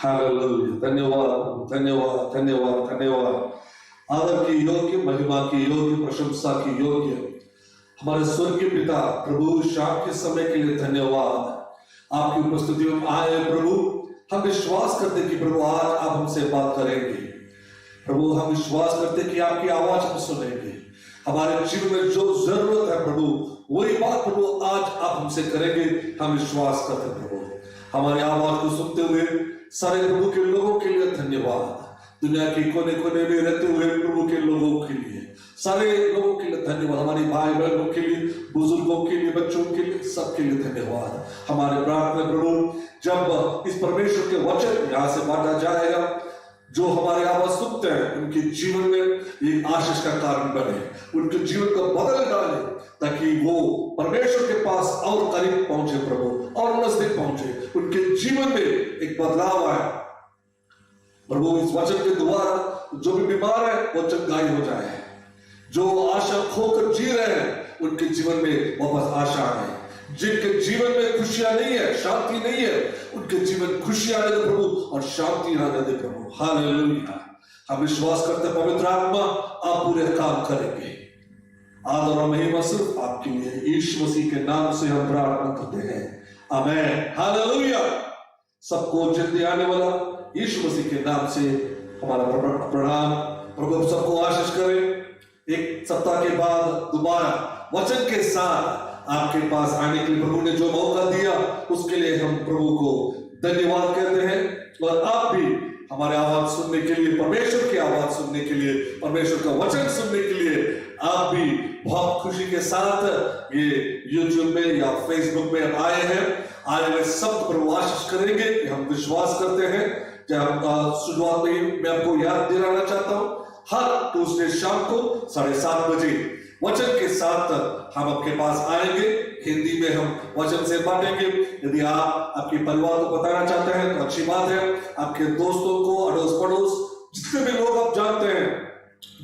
Hallelujah. धन्यवाद धन्यवाद धन्यवाद धन्यवाद। आदर की योग्य, महिमा की योग्य, प्रशंसा की योग्य हमारे स्वर्गीय पिता प्रभु, शाम के समय के लिए धन्यवाद। आपकी उपस्थिति में आए प्रभु, हम विश्वास करते कि प्रभु आज आप हमसे बात करेंगे। प्रभु हम विश्वास करते कि आपकी आवाज हम सुनेंगे। हमारे जीवन में जो जरूरत है प्रभु, वही बात प्रभु आज आप हमसे करेंगे। हम विश्वास करते प्रभु। हमारी आवाज को सुनते हुए सारे प्रभु के लोगों के लिए धन्यवाद। दुनिया के कोने कोने में रहते हुए प्रभु के लोगों के लिए, सारे लोगों के लिए धन्यवाद। हमारी भाई बहनों के लिए, बुजुर्गों के लिए, बच्चों के लिए, सबके लिए धन्यवाद। हमारे प्रार्थना प्रभु, जब इस परमेश्वर के वचन यहाँ से बांटा जाएगा, जो हमारे आवाज सुनते हैं उनके जीवन में एक आशीष का कारण बने, उनके जीवन को बदल डाले, ताकि वो परमेश्वर के पास और करीब पहुंचे प्रभु, और नजदीक पहुंचे। उनके जीवन में एक बदलाव आए प्रभु। इस वचन के द्वारा जो भी बीमार है वो चंगाई हो जाए, जो आशा खोकर जी रहे हैं उनके जीवन में वापस आशा आए, जिनके जीवन में खुशियां नहीं है, शांति नहीं है, उनके जीवन खुशियां आने दे प्रभु और शांति आने दे प्रभु। हालेलुया। हम विश्वास करते हैं पवित्र आत्मा आप पूरे काम करेंगे। आदर और महिमा सिर्फ आपके लिए, यीशु मसीह के नाम से हम प्रार्थना करते हैं, आमीन। हालेलुया। सबको जल्दी आने वाला यीशु मसीह के नाम से हमारा प्रणाम। प्रभु सबको आशीष करें। एक सप्ताह के बाद दोबारा वचन के साथ आपके पास आने के लिए प्रभु ने जो मौका दिया, उसके लिए हम प्रभु को धन्यवाद कहते हैं। और आप भी हमारे आवाज सुनने के लिए, परमेश्वर की आवाज सुनने के लिए, परमेश्वर का वचन सुनने के लिए आप भी बहुत खुशी के साथ ये यूट्यूब में या फेसबुक में आए हैं। आए हुए सब प्रभु आशीष करेंगे, हम विश्वास करते हैं। जब शुरुआत में मैं आपको याद दिलाना चाहता हूं, हर ट्यूसडे शाम को 7:30 बजे वचन के साथ हम आपके पास आएंगे। हिंदी में हम वचन से बांटेंगे। यदि आप आपके परिवार को बताना चाहते हैं तो अच्छी बात है। आपके दोस्तों को, अड़ोस पड़ोस, जितने भी लोग आप जानते हैं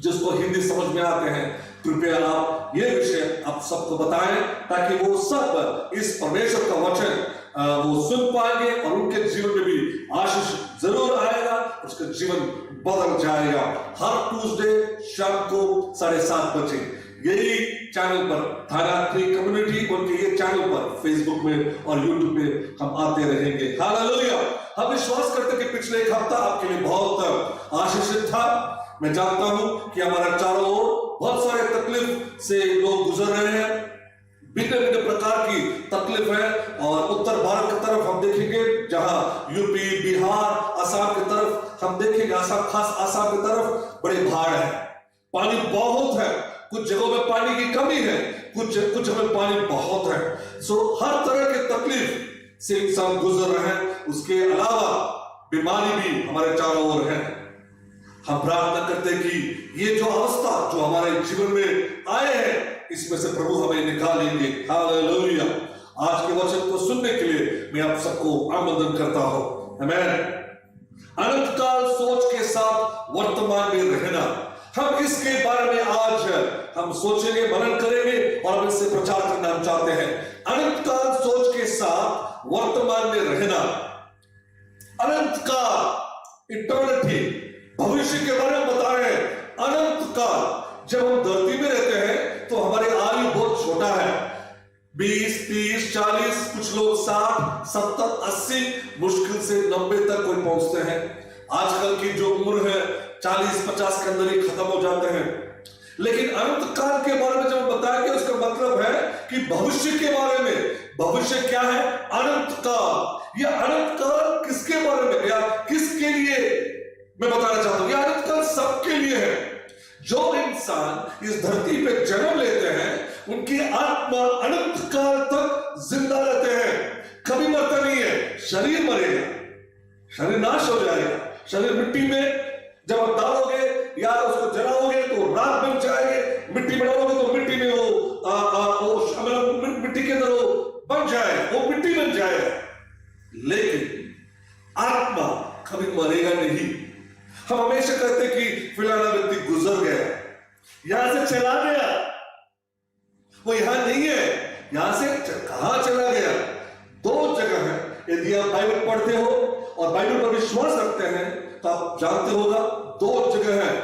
जिसको हिंदी समझ में आते हैं, कृपया आप ये विषय आप सबको बताएं, ताकि वो सब इस परमेश्वर का वचन वो सुन पाएंगे और उनके जीवन में भी आशीष जरूर आएगा, उसका जीवन बदल जाएगा। हर ट्यूसडे शाम को 7:30 बजे यही चैनल पर, धारात्री कम्युनिटी उनके ये चैनल पर, फेसबुक में और यूट्यूब पे हम आते रहेंगे। हालेलुया। हम विश्वास करते हैं कि पिछले एक हफ्ता आपके लिए बहुत आशीषित था। मैं जानता हूं कि हमारा चारों ओर बहुत सारे तकलीफ से लोग गुजर रहे हैं, भिन्न भिन्न प्रकार की तकलीफ है। और उत्तर भारत की तरफ हम देखेंगे, जहां यूपी, बिहार, असम की तरफ हम देखेंगे, असम, खास असम की तरफ बड़े बाढ़ है, पानी बहुत है, कुछ जगहों में पानी की कमी है, कुछ जगह में पानी बहुत है। सो हर तरह के तकलीफ से इंसान गुजर रहे हैं। उसके अलावा बीमारी भी हमारे चारों ओर है। हम प्रार्थना करते हैं कि ये जो अवस्था जो हमारे जीवन में आए हैं, इसमें से प्रभु हमें निकालेंगे। हालेलुया। आज के वचन को सुनने के लिए मैं आप सबको आमंत्रण करता हूं, आमीन। अनंत काल सोच के साथ वर्तमान में रहना, हम इसके बारे में आज हम सोचेंगे, मनन करेंगे और हम इससे प्रचार करना हम चाहते हैं। अनंत काल सोच के साथ वर्तमान में रहना, अनंत काल, इटर्निटी, भविष्य के बारे में बता रहे हैं। अनंत काल, जब हम धरती में रहते हैं तो हमारी आयु बहुत छोटा है, 20, 30, 40, कुछ लोग 60, 70, 80, मुश्किल से 90 तक कोई पहुंचते हैं। आजकल की जो उम्र है 40-50 के अंदर ही खत्म हो जाते हैं। लेकिन अनंत काल के बारे में जब बताया, उसका मतलब है कि भविष्य के बारे में। भविष्य क्या है? अनंत काल। यह अनंत काल किसके बारे में या किसके लिए मैं बताना चाहता हूं? यह अनंत काल सबके लिए है। जो इंसान इस धरती पे जन्म लेते हैं, उनकी आत्मा अनंत काल तक जिंदा रहते हैं, कभी मरता नहीं है। शरीर मरेगा, शरीर नाश हो जाएगा, शरीर मिट्टी में जब आप डालोगे या उसको जलाओगे तो राख बन जाएंगे, मिट्टी में डालोगे तो मिट्टी में वो मिट्टी के अंदर वो बन जाए, वो मिट्टी बन जाए। लेकिन आत्मा कभी मरेगा नहीं। हम हमेशा कहते कि फिलहाल व्यक्ति गुजर गया, यहां से चला गया, वो यहां नहीं है, यहां से कहां चला गया? दो जगह है। यदि आप बाइबल पढ़ते हो और बाइबल पर विश्वास रखते हैं तो आप जानते होगा 2 जगह है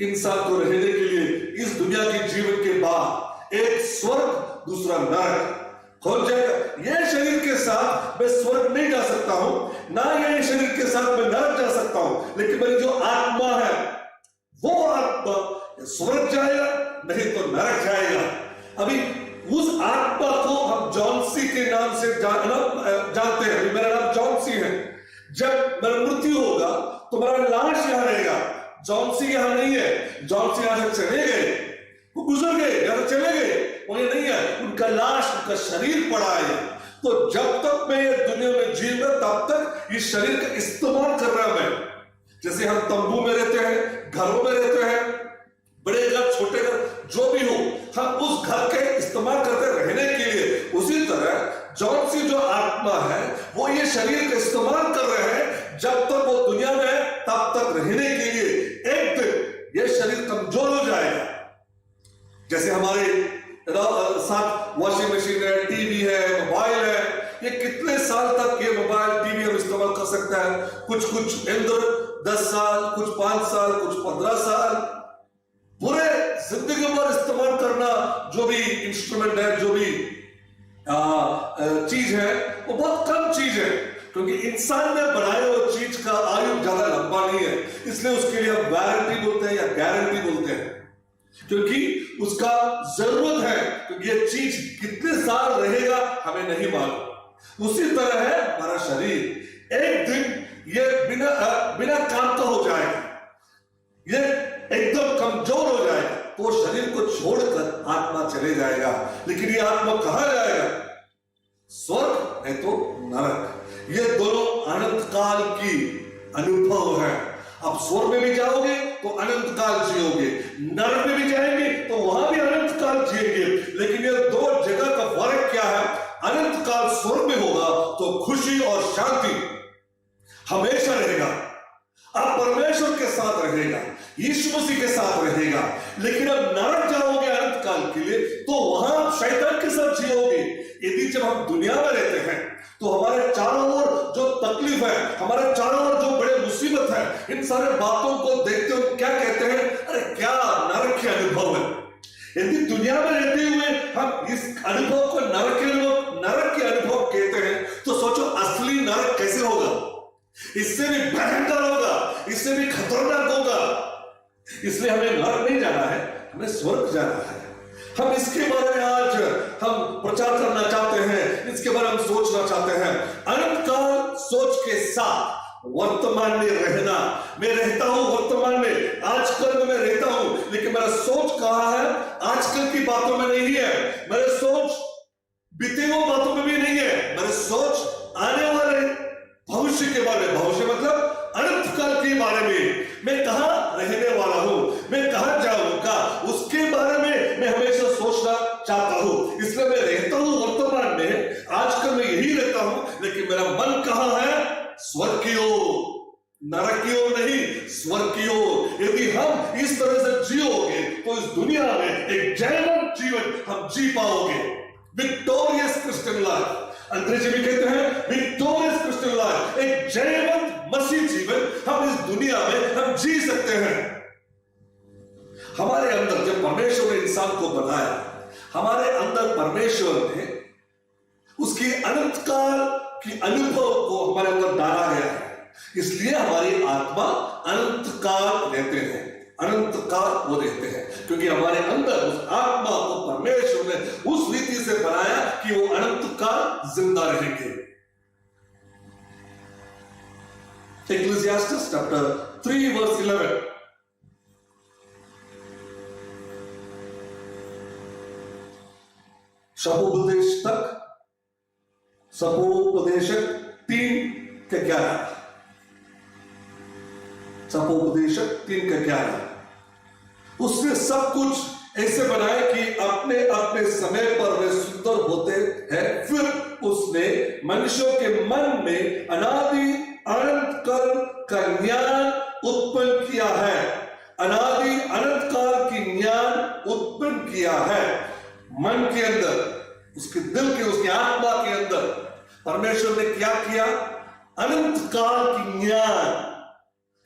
इंसान को रहने के लिए इस दुनिया के जीवन के बाद, एक स्वर्ग दूसरा नरक। खोल जाएगा, ये शरीर के साथ मैं स्वर्ग नहीं जा सकता हूं, ना ये शरीर के साथ मैं नरक जा सकता हूं, लेकिन मेरी जो आत्मा है वो आत्मा स्वर्ग जाएगा नहीं तो नरक जाएगा। अभी उस आत्मा को हम जॉन सी के नाम से जानते हैं। मेरा नाम जॉन सी है। जब मेरा मृत्यु होगा तो मेरा लाश यहां रहेगा, जॉन सी यहां नहीं है। जॉन सी यहां से चले गए, वो गुजर गए, यहां से चले गए, वो ये नहीं है, उनका लाश, उनका शरीर पड़ा है। तो जब तक मैं ये दुनिया में जीऊंगा तब तक इस शरीर का इस्तेमाल कर रहा मैं। जैसे हम तंबू में रहते हैं, घरों में रहते हैं, बड़े घर छोटे घर जो भी हो, हम उस घर के इस्तेमाल करते रहने के लिए। उसी तरह जॉन सी जो आत्मा है वो ये शरीर का इस्तेमाल कर रहे हैं जब तक वो दुनिया में, तब तक रहने के लिए। एक दिन ये शरीर कमजोर हो जाएगा। जैसे हमारे साथ वॉशिंग मशीन है, टीवी है, मोबाइल है, ये कितने साल तक ये मोबाइल टीवी हम इस्तेमाल कर सकते हैं? कुछ यंत्र 10 साल, कुछ 5 साल, कुछ 15 साल, पूरे जिंदगी भर इस्तेमाल करना। जो भी इंस्ट्रूमेंट है, जो भी चीज है, वो बहुत कम चीज है, क्योंकि इंसान ने बनाए हुए चीज का आयु ज्यादा लंबा नहीं है, इसलिए उसके लिए हम वारंटी बोलते हैं या गारंटी बोलते हैं, क्योंकि उसका जरूरत है, क्योंकि ये चीज कितने साल रहेगा हमें नहीं मालूम। उसी तरह है हमारा शरीर, एक दिन ये बिना काम का हो जाएगा, ये एकदम कमजोर हो जाएगा, तो शरीर को छोड़कर आत्मा चले जाएगा। लेकिन ये आत्मा कहां जाएगा? स्वर्ग है तो नरक। ये दोनों अनंत काल की अनुभव है। अब स्वर्ग में भी जाओगे तो अनंत काल जियोगे, नरक में भी जाएंगे तो वहां भी अनंत काल जिएंगे। लेकिन ये 2 जगह का फर्क क्या है? अनंत काल स्वर्ग में होगा तो खुशी और शांति हमेशा रहेगा, आप परमेश्वर के साथ रहेगा, यीशु मसीह के साथ रहेगा। लेकिन अब नरक जाओगे अनंत काल के लिए तो वहां आप शैतान के साथ जियोगे। यदि जब हम दुनिया में रहते हैं तो हमारे चारों ओर जो तकलीफ है, हमारे चारों ओर जो बड़े मुसीबत है, इन सारे बातों को देखते हुए क्या कहते हैं? अरे क्या नरक के अनुभव है। यदि दुनिया में रहते हुए हम इस अनुभव को नरक के अनुभव कहते हैं तो सोचो असली नरक कैसे होगा? इससे भी भयंकर होगा, इससे भी खतरनाक होगा। इसलिए हमें नरक नहीं जाना है, हमें स्वर्ग जाना है। हम इसके बारे में आज हम प्रचार करना चाहते हैं, इसके बारे में हम सोचना चाहते हैं। अनंत काल सोच के साथ वर्तमान में रहना। मैं रहता हूं वर्तमान में, आजकल में मैं रहता हूं, लेकिन मेरा सोच कहां है? आजकल की बातों में नहीं है, मेरे सोच बीते हुए बातों में भी नहीं है, मेरे सोच आने वाले भविष्य के बारे में, भविष्य मतलब अनंत काल के बारे में। मैं कहां रहने वाला हूं, मैं कहां जाऊंगा, उसके बारे में मैं हमेशा सोचना चाहता हूं। इसलिए मैं रहता हूं वर्तमान में, आजकल मैं यही रहता हूं, लेकिन मेरा मन कहां है? स्वर्ग की ओर, नरक की ओर नहीं, स्वर्ग की ओर। यदि हम इस तरह से जियोगे तो इस दुनिया में एक जयवंत जीवन हम जी पाओगे, विक्टोरियस क्रिश्चियन लाइफ। अंग्रेजी में कहते हैं विक्टोरियस क्रिश्चियन लाइफ, एक जयवंत मसीह जीवन हम इस दुनिया में हम जी सकते हैं। हमारे अंदर जब परमेश्वर ने इंसान को बनाया, हमारे अंदर परमेश्वर ने उसकी अनंत काल की अनुभव को हमारे अंदर डाला गया है। इसलिए हमारी आत्मा अनंत काल रहते हैं, अनंत काल वो रहते हैं, क्योंकि हमारे अंदर उस आत्मा को परमेश्वर ने उस रीति से बनाया कि वो अनंत काल जिंदा रहेंगे। Ecclesiastes chapter 3 verse 11. शपोपदेशक 3 के 11। शपोपदेशक 3 के 11। उसने सब कुछ ऐसे बनाया कि अपने अपने समय पर वे सुंदर होते हैं। फिर उसने मनुष्यों के मन में अनादि अनंत काल का ज्ञान उत्पन्न किया है, अनादि अनंत काल की ज्ञान उत्पन्न किया है। मन के अंदर, उसके दिल के, उसकी आत्मा के अंदर परमेश्वर ने क्या किया? अनंत काल की ज्ञान,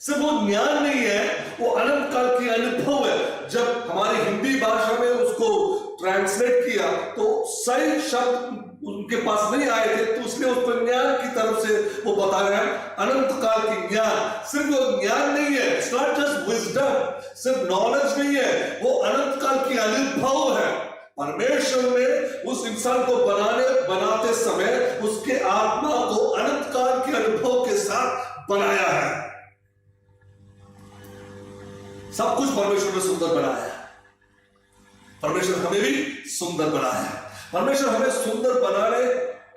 सिर्फ वो ज्ञान नहीं है, वो अनंत काल की अनुभव है। जब हमारी हिंदी भाषा में उसको ट्रांसलेट किया तो सही शब्द उनके पास नहीं आए थे, तो उसने उसको ज्ञान की तरफ से वो बता रहे हैं। अनंत काल की ज्ञान, सिर्फ वो ज्ञान नहीं है, इट्स नॉट जस्ट विजडम, सिर्फ नॉलेज नहीं है, वो अनंत काल की अनुभव है। परमेश्वर ने उस इंसान को बनाते समय उसके आत्मा को अनंत काल के अनुभव के साथ बनाया है। सब कुछ परमेश्वर ने सुंदर बनाया है। परमेश्वर हमें भी सुंदर बनाया है। परमेश्वर हमें सुंदर बनाने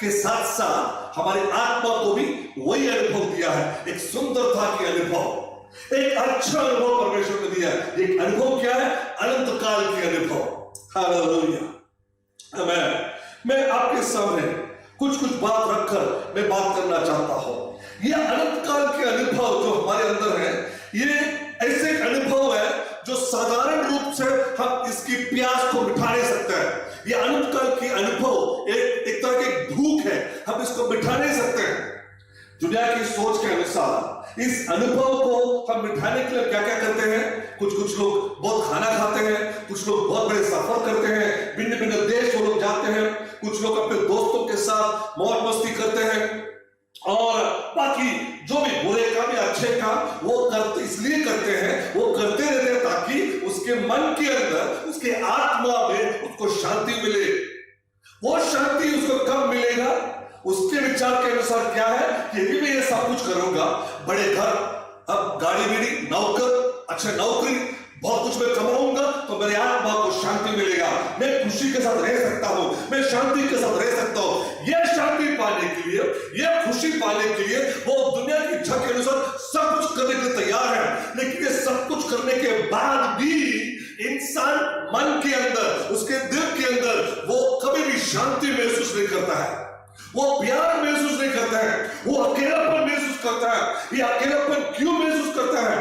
के साथ साथ हमारी आत्मा को भी वही अनुभव दिया है, एक सुंदरता की अनुभव, एक अच्छा अनुभव परमेश्वर ने दिया है। एक अनुभव क्या है? अनंत काल की अनुभव। हालेलुया। मैं आपके सामने कुछ बात रखकर मैं बात करना चाहता हूं। यह अनंत काल के अनुभव जो हमारे अंदर है, ये ऐसे अनुभव है जो साधारण रूप से हम इसकी प्यास को मिटा नहीं सकते हैं। ये अनंत काल की अनुभव एक तरह की भूख है, हम इसको मिटा नहीं सकते हैं। दुनिया की सोच के अनुसार इस अनुभव को हम मिटाने के लिए क्या क्या करते हैं? कुछ लोग बहुत खाना खाते हैं, कुछ लोग बहुत बड़े सफर करते हैं, भिन्न देश वो लोग जाते हैं, कुछ लोग अपने दोस्तों के साथ मौज मस्ती करते हैं, और बाकी जो भी बुरे काम या अच्छे काम वो करते इसलिए करते हैं, वो करते रहते हैं ताकि उसके मन के अंदर, उसके आत्मा में उसको शांति मिले। वो शांति उसको कब मिलेगा? उसके विचार के अनुसार क्या है कि यदि मैं ये सब कुछ करूंगा, बड़े घर, अब गाड़ी मेरी, नौकर, अच्छे नौकरी, बहुत कुछ मैं कमाऊंगा, तो मेरे आत्मा को शांति मिलेगा, मैं खुशी के साथ रह सकता हूं, मैं शांति के साथ रह सकता हूं। यह शांति पाने के लिए, यह खुशी पाने के लिए वो दुनिया की इच्छा के अनुसार सब कुछ करने के लिए तैयार है। लेकिन ये सब कुछ करने के बाद भी इंसान मन के अंदर, उसके दिल के अंदर वो कभी भी शांति महसूस नहीं करता है, वो प्यार महसूस नहीं करता है, वो अकेलापन महसूस करता है। ये अकेलापन क्यों महसूस करता है?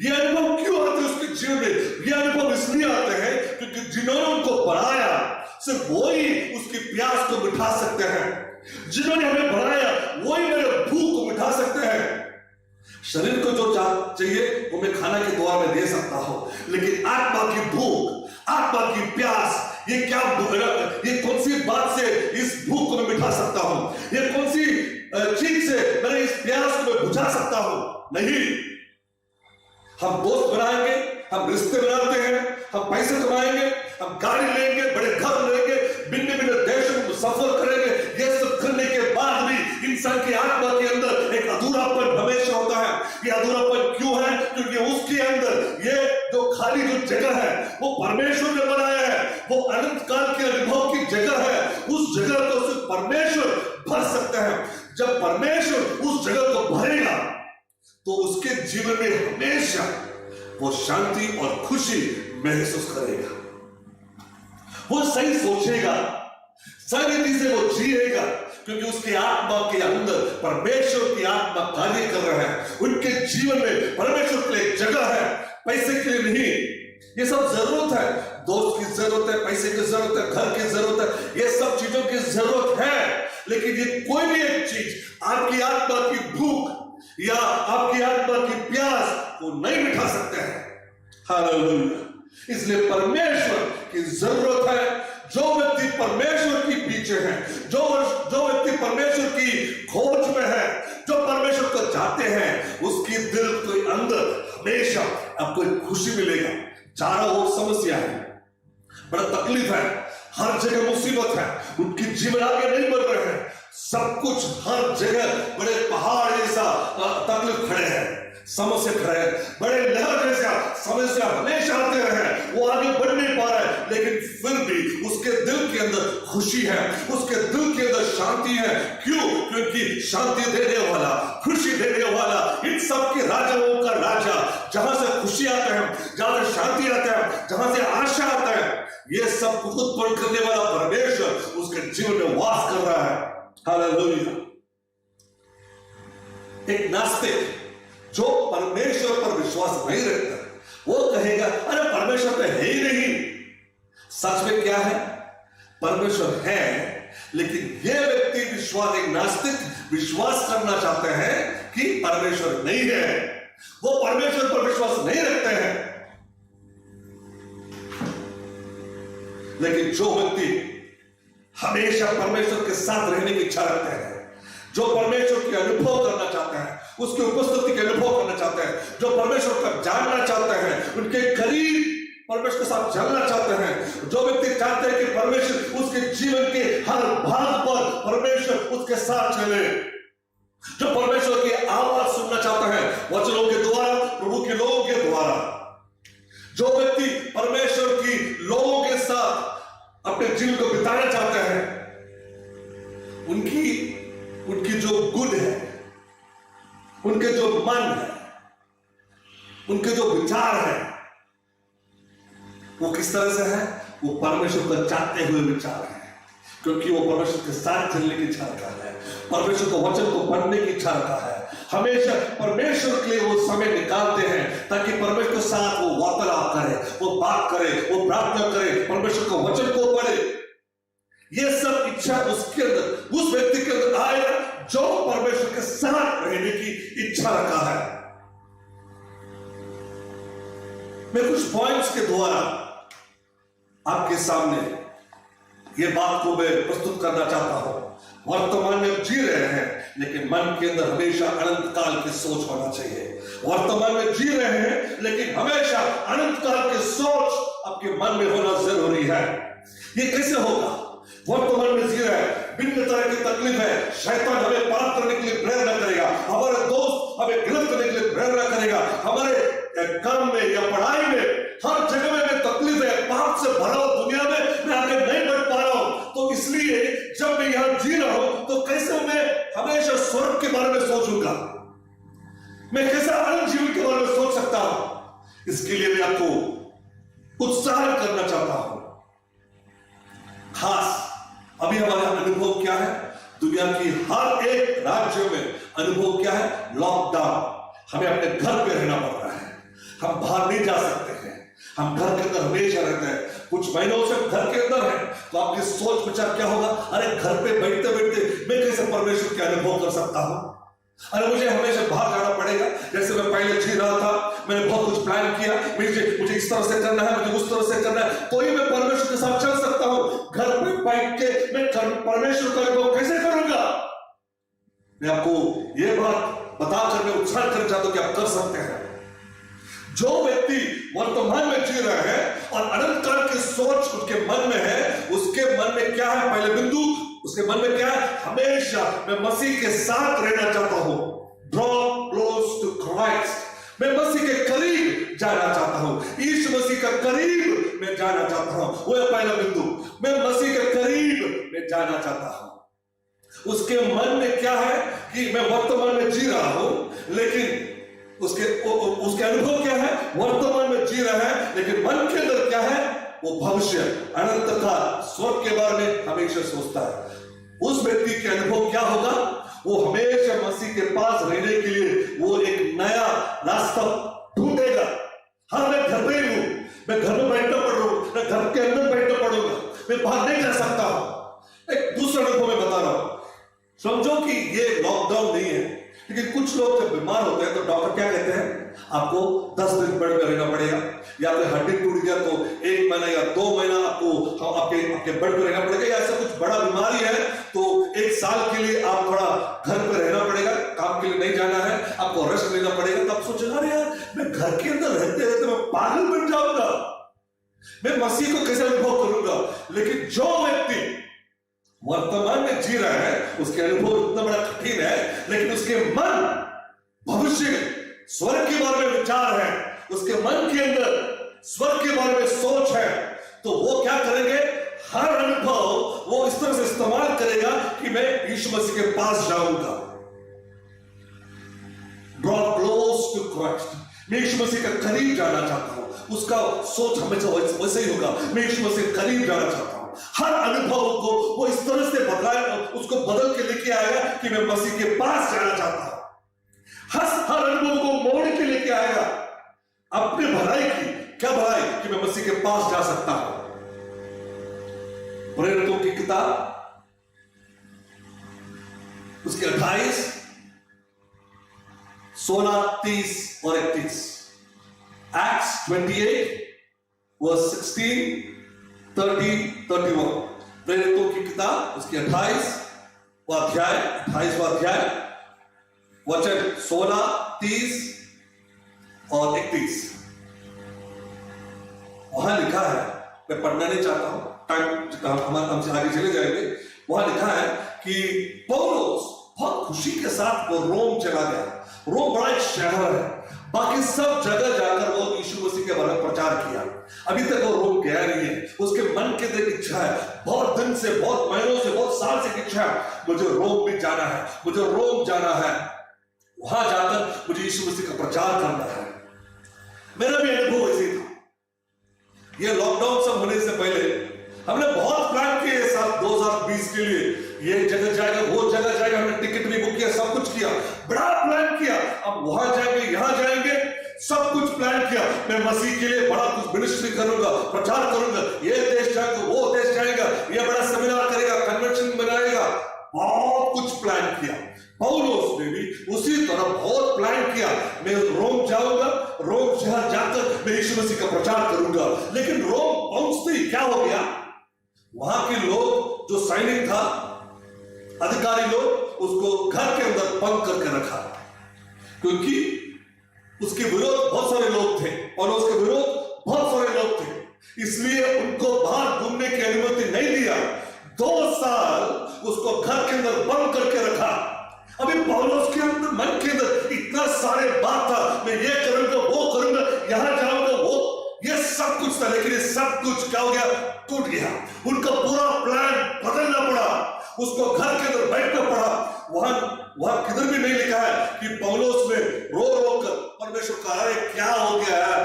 ये अनुभव क्यों आते हैं उसके जीवन में? ये अनुभव इसलिए आते हैं क्योंकि जिन्होंने उनको बनाया, सिर्फ वही उसकी प्यास को मिटा सकते हैं। जिन्होंने हमें बनाया वही मेरे भूख को मिटा सकते हैं। शरीर को जो चाहिए वो मैं खाना के द्वारा में दे सकता हूं, लेकिन आत्मा की भूख, आत्मा की प्यास, ये क्या, ये कौन सी बात से इस भूख को मैं मिटा सकता हूं? ये कौन सी चीज से मैंने इस प्यास को मैं बुझा सकता हूं? नहीं। हम दोस्त बनाएंगे, हम रिश्ते बनाते हैं, हम पैसे कमाएंगे, हम गाड़ी लेंगे, बड़े घर लेंगे, भिन्न देशों में सफर करेंगे। ये सब करने के बाद भी इंसान की आत्मा के अंदर एक अधूरापन हमेशा होता है। ये अधूरापन क्यों है? क्योंकि उसके अंदर ये जो खाली जो जगह है वो परमेश्वर ने बनाया है, वो अनंत काल के अनुभव की जगह है। उस जगह को सिर्फ परमेश्वर भर सकते हैं। जब परमेश्वर उस जगह को भरेगा तो उसके जीवन में हमेशा वो शांति और खुशी महसूस करेगा। वो सही सोचेगा, सही रीति से वो जिएगा, क्योंकि उसकी आत्मा के अंदर परमेश्वर की आत्मा कार्य कर रहा है। उनके जीवन में परमेश्वर के लिए एक जगह है, पैसे के लिए नहीं। ये सब जरूरत है, दोस्त की जरूरत है, पैसे की जरूरत है, घर की जरूरत है, ये सब चीजों की जरूरत है। लेकिन ये कोई भी एक चीज आपकी आत्मा की भूख या आपकी आत्मा की प्यास को नहीं मिटा सकते हैं। हालेलुया। इसलिए परमेश्वर की जरूरत है। जो व्यक्ति परमेश्वर के पीछे है, जो व्यक्ति परमेश्वर की खोज में है, जो परमेश्वर को चाहते हैं, उसकी दिल के अंदर हमेशा आपको खुशी मिलेगा। चारों ओर समस्या है, बड़ा तकलीफ है, हर जगह मुसीबत है, उनकी जीवन आगे नहीं बढ़ रहे हैं, सब कुछ हर जगह बड़े पहाड़ जैसा तकलीफ खड़े हैं, समस्या खड़े हैं, बड़े लहर जैसा समस्या हमेशा आते रहे, वो आगे बढ़ नहीं पा रहा है। लेकिन फिर भी उसके दिल के अंदर खुशी है, उसके दिल के अंदर शांति है। क्यों? क्योंकि शांति देने वाला, खुशी देने वाला, इन सब के राजाओं का राजा, जहां से खुशी आता है, जहां से शांति आता है, जहां से आशा आता है, ये सब कुछ उत्पन्न करने वाला परमेश्वर उसके जीवन में वास कर रहा है। हालेलुया। एक नास्तिक जो परमेश्वर पर विश्वास नहीं रखता, वो कहेगा अरे परमेश्वर तो है ही नहीं। सच में क्या है? परमेश्वर है, लेकिन ये व्यक्ति एक नास्तिक विश्वास करना चाहते हैं कि परमेश्वर नहीं है, वो परमेश्वर पर विश्वास नहीं रखते हैं। लेकिन जो व्यक्ति हमेशा परमेश्वर के साथ रहने की इच्छा रखते हैं, जो परमेश्वर के अनुभव करना चाहते हैं, उसकी उपस्थिति के अनुभव करना चाहते हैं, जो परमेश्वर को जानना चाहते हैं, उनके करीब परमेश्वर के साथ चलना चाहते हैं, जो व्यक्ति चाहते हैं कि परमेश्वर उसके जीवन के हर भाग पर परमेश्वर उसके साथ चले, जो परमेश्वर की आवाज सुनना चाहते हैं वचनों के द्वारा, प्रभु के लोगों के द्वारा, जो व्यक्ति परमेश्वर की लोगों के साथ अपने जीवन को बिताना चाहते हैं, उनकी जो गुण है, उनके जो मन है, उनके जो विचार है, वो किस तरह से है? वो परमेश्वर को चाहते हुए विचार है, क्योंकि वो परमेश्वर के साथ चलने की इच्छा रखता है, परमेश्वर को वचन को पढ़ने की इच्छा रखता है, हमेशा परमेश्वर के लिए वो समय निकालते हैं ताकि परमेश्वर के साथ वो वार्तालाप करे, वो बात करे, वो प्रार्थना करे, परमेश्वर को वचन को पढ़े। ये सब इच्छा उसके अंदर, उस व्यक्ति के अंदर आएगा जो परमेश्वर के साथ रहने की इच्छा रखा है। मैं कुछ पॉइंट्स के द्वारा आपके सामने ये बात को मैं प्रस्तुत करना चाहता हूं। वर्तमान में जी रहे हैं, लेकिन मन के अंदर हमेशा अनंत काल की सोच होना चाहिए। वर्तमान में जी रहे हैं, लेकिन हमेशा अनंत काल की सोच आपके मन में होना जरूरी है। ये कैसे होगा? वर्तमान में जी रहे हैं, भिन्न तरह की तकलीफ है, शैतान हमें पाप करने के लिए प्रेरणा करेगा, हमारे दोस्त हमें गलत करने के लिए प्रेरणा करेगा, हमारे काम में या पढ़ाई में हर जगह में तकलीफ है, पाप से भरा हुआ दुनिया में मैं आगे नहीं बढ़ पा रहा हूं। तो इसलिए जब मैं यहां जी रहा हूं तो कैसे मैं हमेशा स्वर्ग के बारे में सोचूंगा, मैं कैसे अनंत जीवन के बारे में सोच सकता हूं? इसके लिए मैं आपको उत्साहित करना चाहता हूं। खास अभी हमारा अनुभव क्या है? दुनिया की हर एक राज्य में अनुभव क्या है? लॉकडाउन। हमें अपने घर पे रहना पड़ रहा है, हम बाहर नहीं जा सकते हैं, हम घर के अंदर हमेशा रहते हैं। कुछ महीनों से घर के अंदर है, तो आपकी सोच विचार क्या होगा? अरे घर पे बैठते बैठते मैं कैसे परमेश्वर के अनुभव कर सकता हूं? अरे मुझे हमेशा बाहर जाना पड़ेगा, जैसे मैं पहले जी रहा था, मैंने बहुत कुछ प्लान किया, मुझे इस तरह से करना है, मुझे उस तरह से करना है, तो ही मैं परमेश्वर के साथ चल सकता हूं। घर पे बैठ के मैं परमेश्वर का अनुभव कैसे करूंगा? मैं आपको यह बात बताकर मैं उत्साह करना चाहता हूं कि आप कर सकते हैं। जो व्यक्ति वर्तमान में जी रहे हैं और अनंत काल की सोच उनके मन में है, उसके मन में क्या है? पहले बिंदु, उसके मन में क्या है? हमेशा मैं मसीह के साथ रहना चाहता हूं। ड्रॉ क्लोज टू क्राइस्ट, मैं मसीह के करीब जाना चाहता हूं, यीशु मसीह का करीब मैं जाना चाहता हूं। वो है पहला बिंदु, मैं मसीह के करीब मैं जाना चाहता हूं। उसके मन में क्या है कि मैं वर्तमान में जी रहा हूं, लेकिन उसके अनुभव क्या है? वर्तमान में जी रहा है, लेकिन मन के अंदर क्या है? वो भविष्य, अनंत काल, स्वर्ग के बारे में हमेशा सोचता है। उस व्यक्ति के अनुभव क्या होगा? वो हमेशा मसीह के पास रहने के लिए वो एक नया रास्ता ढूंढेगा। हाँ, मैं घर पे ही हूं, मैं घर में बैठना पड़ रहा हूं, मैं घर के अंदर बैठना पड़ूंगा, मैं बाहर नहीं जा सकता हूं। एक दूसरा अनुभव मैं बता रहा हूं। समझो कि ये लॉकडाउन नहीं है, लेकिन कुछ लोग जब बीमार होते हैं तो डॉक्टर क्या कहते हैं? आपको 10 दिन बेड में रहना पड़ेगा, या फिर हड्डी टूट गया तो 1 महीना या 2 महीना आपको आपके बेड में रहना पड़ेगा, या ऐसा कुछ बड़ा बीमारी है तो 1 साल के लिए आप थोड़ा घर पे रहना पड़ेगा, काम के लिए नहीं जाना है, आपको रेस्ट लेना पड़ेगा। तो आप सोचेगा, अरे यार मैं घर के अंदर रहते रहते मैं पागल बन जाऊंगा, मैं मसीह को कैसे अनुभव करूंगा? लेकिन जो व्यक्ति वर्तमान में जी रहा है, उसके अनुभव इतना बड़ा कठिन है, लेकिन उसके मन भविष्य स्वर्ग के बारे में विचार है, उसके मन के अंदर स्वर्ग के बारे में सोच है, तो वो क्या करेंगे? हर अनुभव वो इस तरह से इस्तेमाल करेगा कि मैं यीशु मसीह के पास जाऊंगा। ड्रॉ क्लोज टू क्राइस्ट, मैं यीशु मसीह के करीब जाना चाहता हूं। उसका सोच हमेशा वैसे ही होगा, मैं यीशु मसीह के करीब जाना चाहता हूं। हर अनुभव को वो इस तरह से बदलाएगा, उसको बदल के लेके आएगा कि मैं मसीह के पास जाना चाहता हूं। हर अनुभव को मोड़ के लेके आएगा अपने भलाई की। क्या भलाई? कि मैं मसीह के पास जा सकता हूं। प्रेरितों की किताब उसके 28, 16, 30 और 31। Acts 28 verse 16, 30, 31। प्रेरितों की किताब उसके 28वां अध्याय वचन 16, 30 और 31। वहां लिखा है, मैं पढ़ना नहीं चाहता हूं, टाइम हमसे आगे चले जाएंगे। वहां लिखा है कि पौलुस बहुत खुशी के साथ वो रोम चला गया। रोम बड़ा एक शहर है, बाकी सब जगह जाकर वो यीशु मसीह के बारे में प्रचार किया। अभी तक वो रोम गया नहीं है, उसके मन के अंदर इच्छा है, बहुत दिन से, बहुत महीनों से, बहुत साल से इच्छा है, मुझे रोम भी जाना है, मुझे रोम जाना है, वहां जाकर मुझे यीशु मसीह का प्रचार करना है। मेरा भी अनुभव ऐसे था। ये लॉकडाउन सब होने से पहले हमने बहुत प्लान किए साल 2020 के लिए, ये जगह जाएगा, वो जगह जाएगा, हमने टिकट भी बुक किया, सब कुछ किया, बड़ा प्लान किया। अब वहां जाएंगे, यहां जाएंगे, सब कुछ प्लान किया। मैं मसीह के लिए बड़ा कुछ मिनिस्ट्री करूंगा, प्रचार करूंगा, ये देश जाएगा, वो देश जाएगा, ये बड़ा सेमिनार करेगा, कन्वेंशन बनाएगा, बहुत कुछ प्लान किया। पौलुस ने भी उसी तरह बहुत प्लान किया, मैं रोम जाऊंगा, रोम शहर जाकर मैं यीशु मसीह का प्रचार करूंगा। लेकिन रोम पहुंचते ही क्या हो गया, वहां के लोग जो सैनिक था, अधिकारी लोग, उसको घर के अंदर बंद करके रखा, क्योंकि उसके विरोध बहुत सारे लोग थे और उसके विरोध बहुत सारे लोग थे, इसलिए उनको बाहर घूमने की अनुमति नहीं दिया। 2 साल उसको घर के अंदर बंद करके रखा। अभी पौलुस के अंदर, मन के अंदर इतना सारे बात था, मैं ये करूंगा, वो करूंगा, यहां जाऊंगा, वो, ये सब कुछ था, लेकिन ये सब कुछ क्या हो गया, टूट गया। उनका पूरा प्लान बदलना पड़ा, उसको घर के अंदर बैठना पड़ा। वहां किधर भी नहीं लिखा है कि पौलुस ने रो रो कर परमेश्वर का, अरे क्या हो गया है,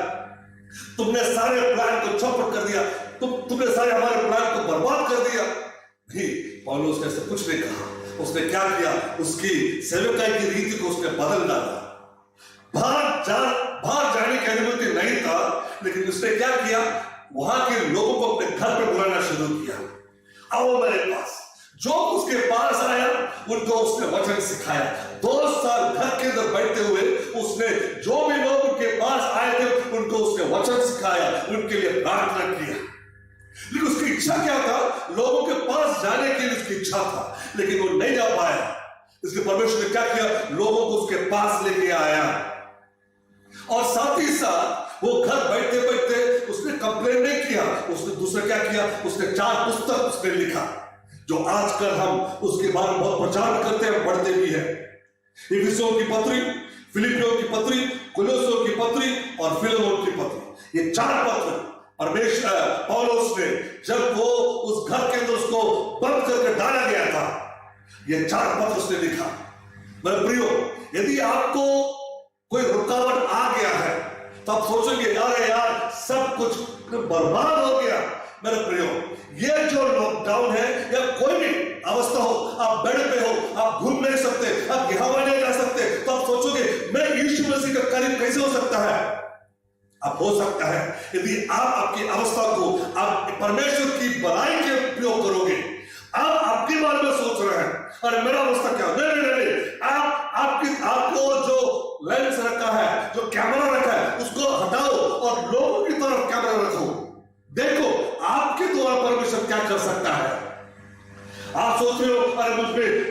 तुमने सारे प्लान को चौपट कर दिया, तुमने सारे हमारे प्लान को बर्बाद कर दिया। नहीं, पौलुस ने ऐसा कुछ नहीं कहा। उसने क्या किया, उसकी सेवकाई की रीति को उसने बदल डाला। बाहर जाने की अनुमति नहीं था, लेकिन उसने क्या किया, वहां के लोगों को अपने घर पर बुलाना शुरू किया। आओ मेरे पास, जो उसके पास आया उनको उसने वचन सिखाया। 2 साल घर के अंदर बैठते हुए उसने जो भी लोग उनके पास आए थे उनको उसने वचन सिखाया, उनके लिए प्रार्थना किया। लेकिन उसकी इच्छा क्या था, लोगों के पास जाने के लिए उसकी इच्छा था, लेकिन वो नहीं जा पाया। इसलिए परमेश्वर ने क्या किया, लोगों को उसके पास लेके आया। और साथ ही साथ वो घर बैठते बैठते उसने कंप्लेन नहीं किया, उसने दूसरा क्या किया, उसने 4 पुस्तक उसने लिखा, जो आजकल हम उसके बारे में बहुत प्रचार करते हैं, पढ़ते भी हैं। इफिसियों की पत्री, फिलिपियों की पत्री, कुलोसियों की पत्री और फिलेमोन की पत्री, ये 4 पत्र परमेश्वर पौलुस ने, जब वो उस घर के अंदर उसको बंद करके डाला गया था, ये 4 पत्र उसने लिखा। मेरे प्रियो, यदि आपको कोई रुकावट आ गया है तो आप सोचेंगे, अरे यार सब कुछ बर्बाद हो गया। मेरे प्रियो, ये जो लॉकडाउन है या कोई भी अवस्था हो, आप बेड पे हो, आप घूम नहीं सकते, आप यहां वहां नहीं जा सकते, तो आप सोचोगे मैं यीशु मसीह का करीब कैसे हो सकता है। अब हो सकता है यदि आप आपकी अवस्था को आप परमेश्वर की भलाई के उपयोग करोगे। आप आपके बारे में सोच रहे हैं, अरे मेरा अवस्था क्या, नहीं, आपको जो लेंस रखा है, जो कैमरा रखा है, उसको हटाओ और लोगों की तरफ कैमरा रखो। देखो आपके द्वारा परमेश्वर क्या कर सकता है। आप सोच रहे हो, अरे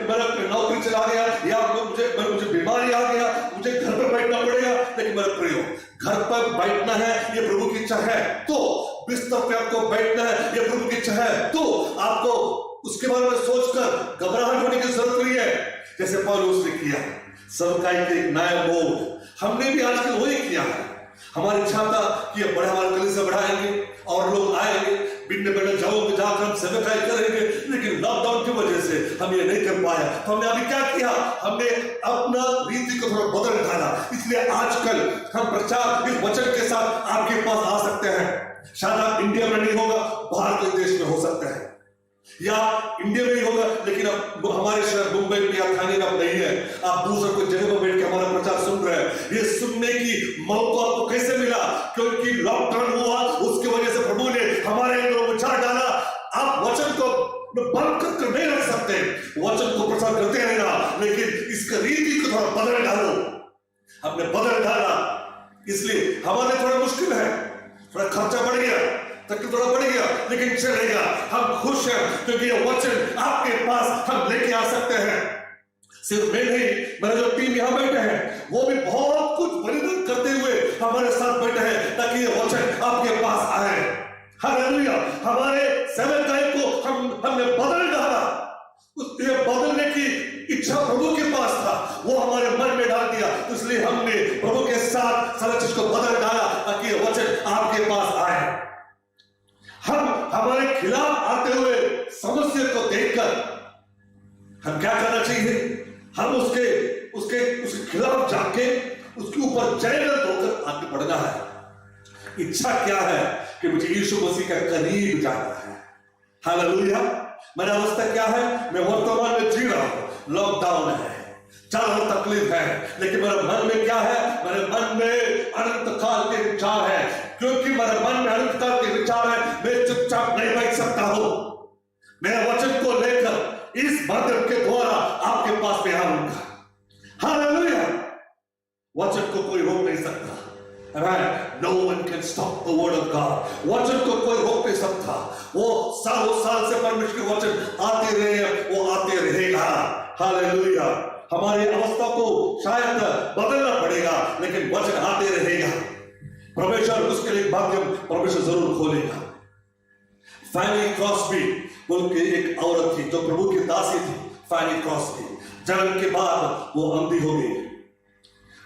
मेरा नौकरी चला गया, या मुझे बीमारी आ गया, मुझे घर पर बैठना पड़ेगा। लेकिन मेरे प्रियो, घर पर बैठना है ये प्रभु की इच्छा है, तो बिस्तर पे आपको बैठना है ये प्रभु की इच्छा है, तो आपको उसके बारे में सोचकर घबराहट होने की जरूरत नहीं है। जैसे पौलुस ने किया, सेवकाई के नया मोड़ हमने भी आजकल वही किया है। हमारी इच्छा था कि हमारे कलीसिया बढ़ाएंगे और लोग आएंगे, भिन्न भिन्न जगहों में जाकर हम सेवकाई करेंगे, लेकिन लॉकडाउन की वजह से हम ये नहीं कर पाया। तो हमने अभी क्या किया, हमने अपना रीति को थोड़ा बदल डाला। इसलिए आजकल हम प्रचार इस वचन के साथ आपके पास आ सकते हैं। शायद आप इंडिया में नहीं होगा, बाहर के देश में हो सकता है, या इंडिया में ही होगा, लेकिन अब हमारे शहर मुंबई में या थाने में अब नहीं है, आप दूसरे कोई जगह पर बैठ के हमारा प्रचार सुन रहे हैं। ये सुनने की मौका आपको कैसे मिला, क्योंकि लॉकडाउन हुआ, उसकी वजह से प्रभु ने हमारे अंदर विचार डाला। आप वचन को बंद करके नहीं रख सकते, वचन को प्रचार करते रहना, लेकिन हमने बदल डाला, इसलिए हमारे थोड़ा मुश्किल है, थोड़ा खर्चा बढ़ गया, तकलीफ थोड़ा बढ़ गया, लेकिन चलेगा, हम खुश हैं क्योंकि ये वचन आपके पास हम लेके आ सकते हैं। सिर्फ मैं नहीं, मेरा जो टीम यहां बैठे हैं वो भी बहुत कुछ बलिदान करते हुए हमारे साथ बैठे हैं ताकि ये वचन आपके पास आए। हालेलुया। हमारे सेवन टाइम को हमने बदल डाला, ये बदलने की इच्छा प्रभु के पास था, वो हमारे मन में डाल दिया, इसलिए हमने प्रभु के साथ सारा चीज को बदल डाला ताकि ये वचन आपके पास आए। हम हमारे खिलाफ आते हुए समस्या को देखकर हम क्या करना चाहिए? हम उसके खिलाफ जाके उसके ऊपर जयगत होकर आगे बढ़ना है। इच्छा क्या है कि मुझे यीशु मसीह के करीब जाना है। हालेलुया। मेरा अवस्था क्या है? मैं वर्तमान में जी रहा हूं, लॉकडाउन है, चारों तकलीफ है, लेकिन मेरे मन में क्या है? मेरे मन में अनंत काल के विचार है। क्योंकि मेरे मन में अनंत काल के विचार है, मैं चुपचाप नहीं बैठ सकता हूं। मैं वचन को लेकर इस माध्यम के द्वारा आपके पास में आऊंगा। हालेलुया। वचन को कोई रोक नहीं सकता। No one can stop the word of God. वचन को कोई रोक नहीं सकता। वो सालों साल से परमेश्वर के वचन आते रहे, वो आते रहेगा। हालेलुया। हमारी अवस्था को शायद बदलना पड़ेगा, लेकिन वचन आते रहेगा। परमेश्वर उसके लिए माध्यम परमेश्वर जरूर खोलेगा। फैनी क्रॉस्बी बोल के एक औरत थी जो प्रभु की दासी थी। फैनी क्रॉस्बी जन्म के बाद वो अंधी हो गई।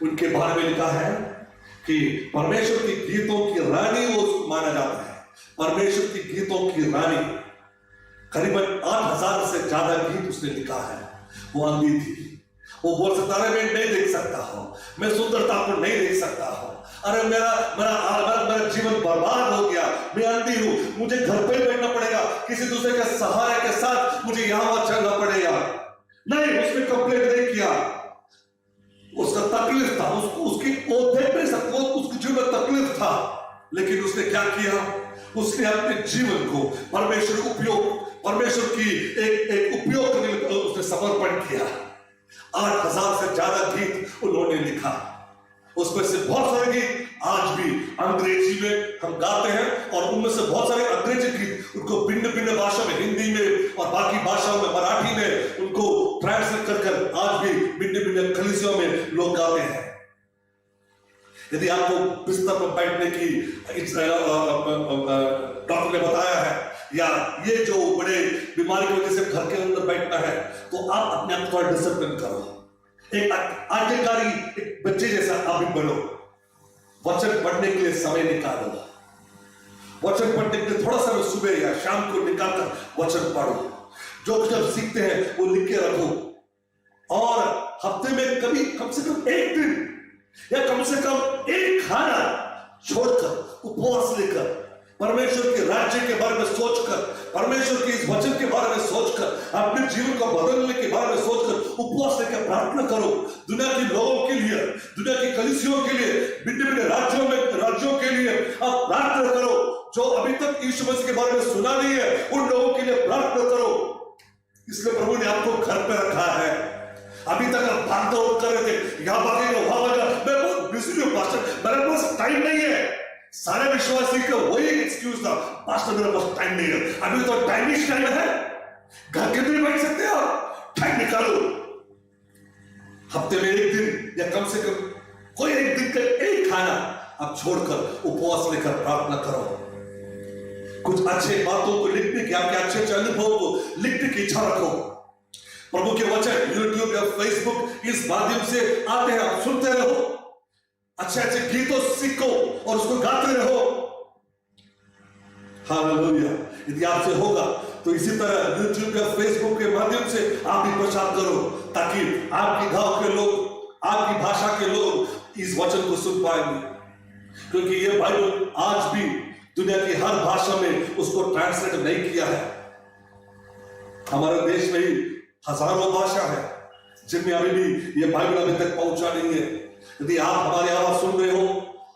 उनके बारे में लिखा है कि परमेश्वर की गीतों की रानी वो उसको माना जाता है। परमेश्वर की गीतों की रानी, करीबन 8000 से ज्यादा गीत उसने लिखा है। वो अंधी थी। वो बोल सकता है मैं नहीं देख सकता हूं, मैं सुंदरता को नहीं देख सकता हूं, अरे मेरा जीवन बर्बाद हो गया, मैं अंधी हूं, मुझे घर पे बैठना पड़ेगा, किसी दूसरे के सहारे के साथ मुझे यहां वहां चलना पड़ेगा। नहीं, उसने कंप्लेंट नहीं किया। उसका तकलीफ था, उसकी वो देख नहीं सकता, उसके जीवन में तकलीफ था, लेकिन उसने क्या किया? उसने अपने जीवन को परमेश्वर की एक उपयोग करने के लिए उसने समर्पण किया। 8000 से ज्यादा गीत उन्होंने लिखा। उसमें से बहुत सारे गीत आज भी अंग्रेजी में हम गाते हैं, और उनमें से बहुत सारे अंग्रेजी गीत उनको भिन्न भिन्न भाषा में, हिंदी में और बाकी भाषाओं में, मराठी में उनको ट्रांसलेट कर आज भी भिन्न भिन्न कलीसियों में लोग गाते हैं। यदि आपको बिस्तर पर बैठने की डॉक्टर ने बताया है, या ये जो बड़े बीमारी की वजह से घर के अंदर बैठना है, तो आप अपने आप थोड़ा डिसिप्लिन करो। एक आज्ञाकारी एक बच्चे जैसा आप भी बनो। वचन पढ़ने के लिए समय निकालो। वचन पढ़ने के लिए थोड़ा सा सुबह या शाम को निकालकर वचन पढ़ो। जो कुछ आप सीखते हैं वो लिख के रखो, और हफ्ते में कभी कम से कम एक दिन या कम से कम एक खाना छोड़कर उपवास लेकर परमेश्वर के राज्य के बारे में सोचकर, परमेश्वर के इस वचन के बारे में सोचकर, अपने जीवन को बदलने के बारे में सोचकर उपवास लेकर प्रार्थना करो। दुनिया के लोगों के लिए, दुनिया की कलीसियों के लिए, भिन्न भिन्न राज्यों के लिए आप प्रार्थना करो। जो अभी तक यीशु मसीह के बारे में सुना नहीं है, उन लोगों के लिए प्रार्थना करो। इसलिए प्रभु ने आपको घर पे रखा है। अभी तक आप भागदौड़ कर रहे थे, यहां भागेगा वहां भागेगा, मैं बहुत बिजी हूं पास्टर, मेरे पास टाइम नहीं है। सारे विश्वासी का वही एक्सक्यूज था, पास्टर मेरे पास टाइम नहीं है। अभी तो टाइम है, घर के दिन बैठ सकते हो, टाइम निकालो। हफ्ते में एक दिन या कम से कम कोई एक दिन का एक खाना आप छोड़कर उपवास लेकर प्रार्थना करो। कुछ अच्छे बातों को लिखने की, आपके अच्छे अनुभव को लिखने की इच्छा रखो। प्रभु के वचन यूट्यूब या फेसबुक इस माध्यम से आते हैं, आप सुनते रहो, अच्छे अच्छे गीतों सीखो और उसको गाते रहो। हालेलुया। यदि आपसे होगा तो इसी तरह यूट्यूब या फेसबुक के माध्यम से आप भी प्रचार करो, ताकि आपके गांव के लोग, आपकी भाषा के लोग इस वचन को सुन पाएंगे। क्योंकि ये बाइबल आज भी दुनिया की हर भाषा में उसको ट्रांसलेट नहीं किया है। हमारे देश में ही हजारों भाषा है जिनमें अभी भी ये बाइबल अभी तक पहुंचा नहीं है। यदि आप हमारी आवाज सुन रहे हो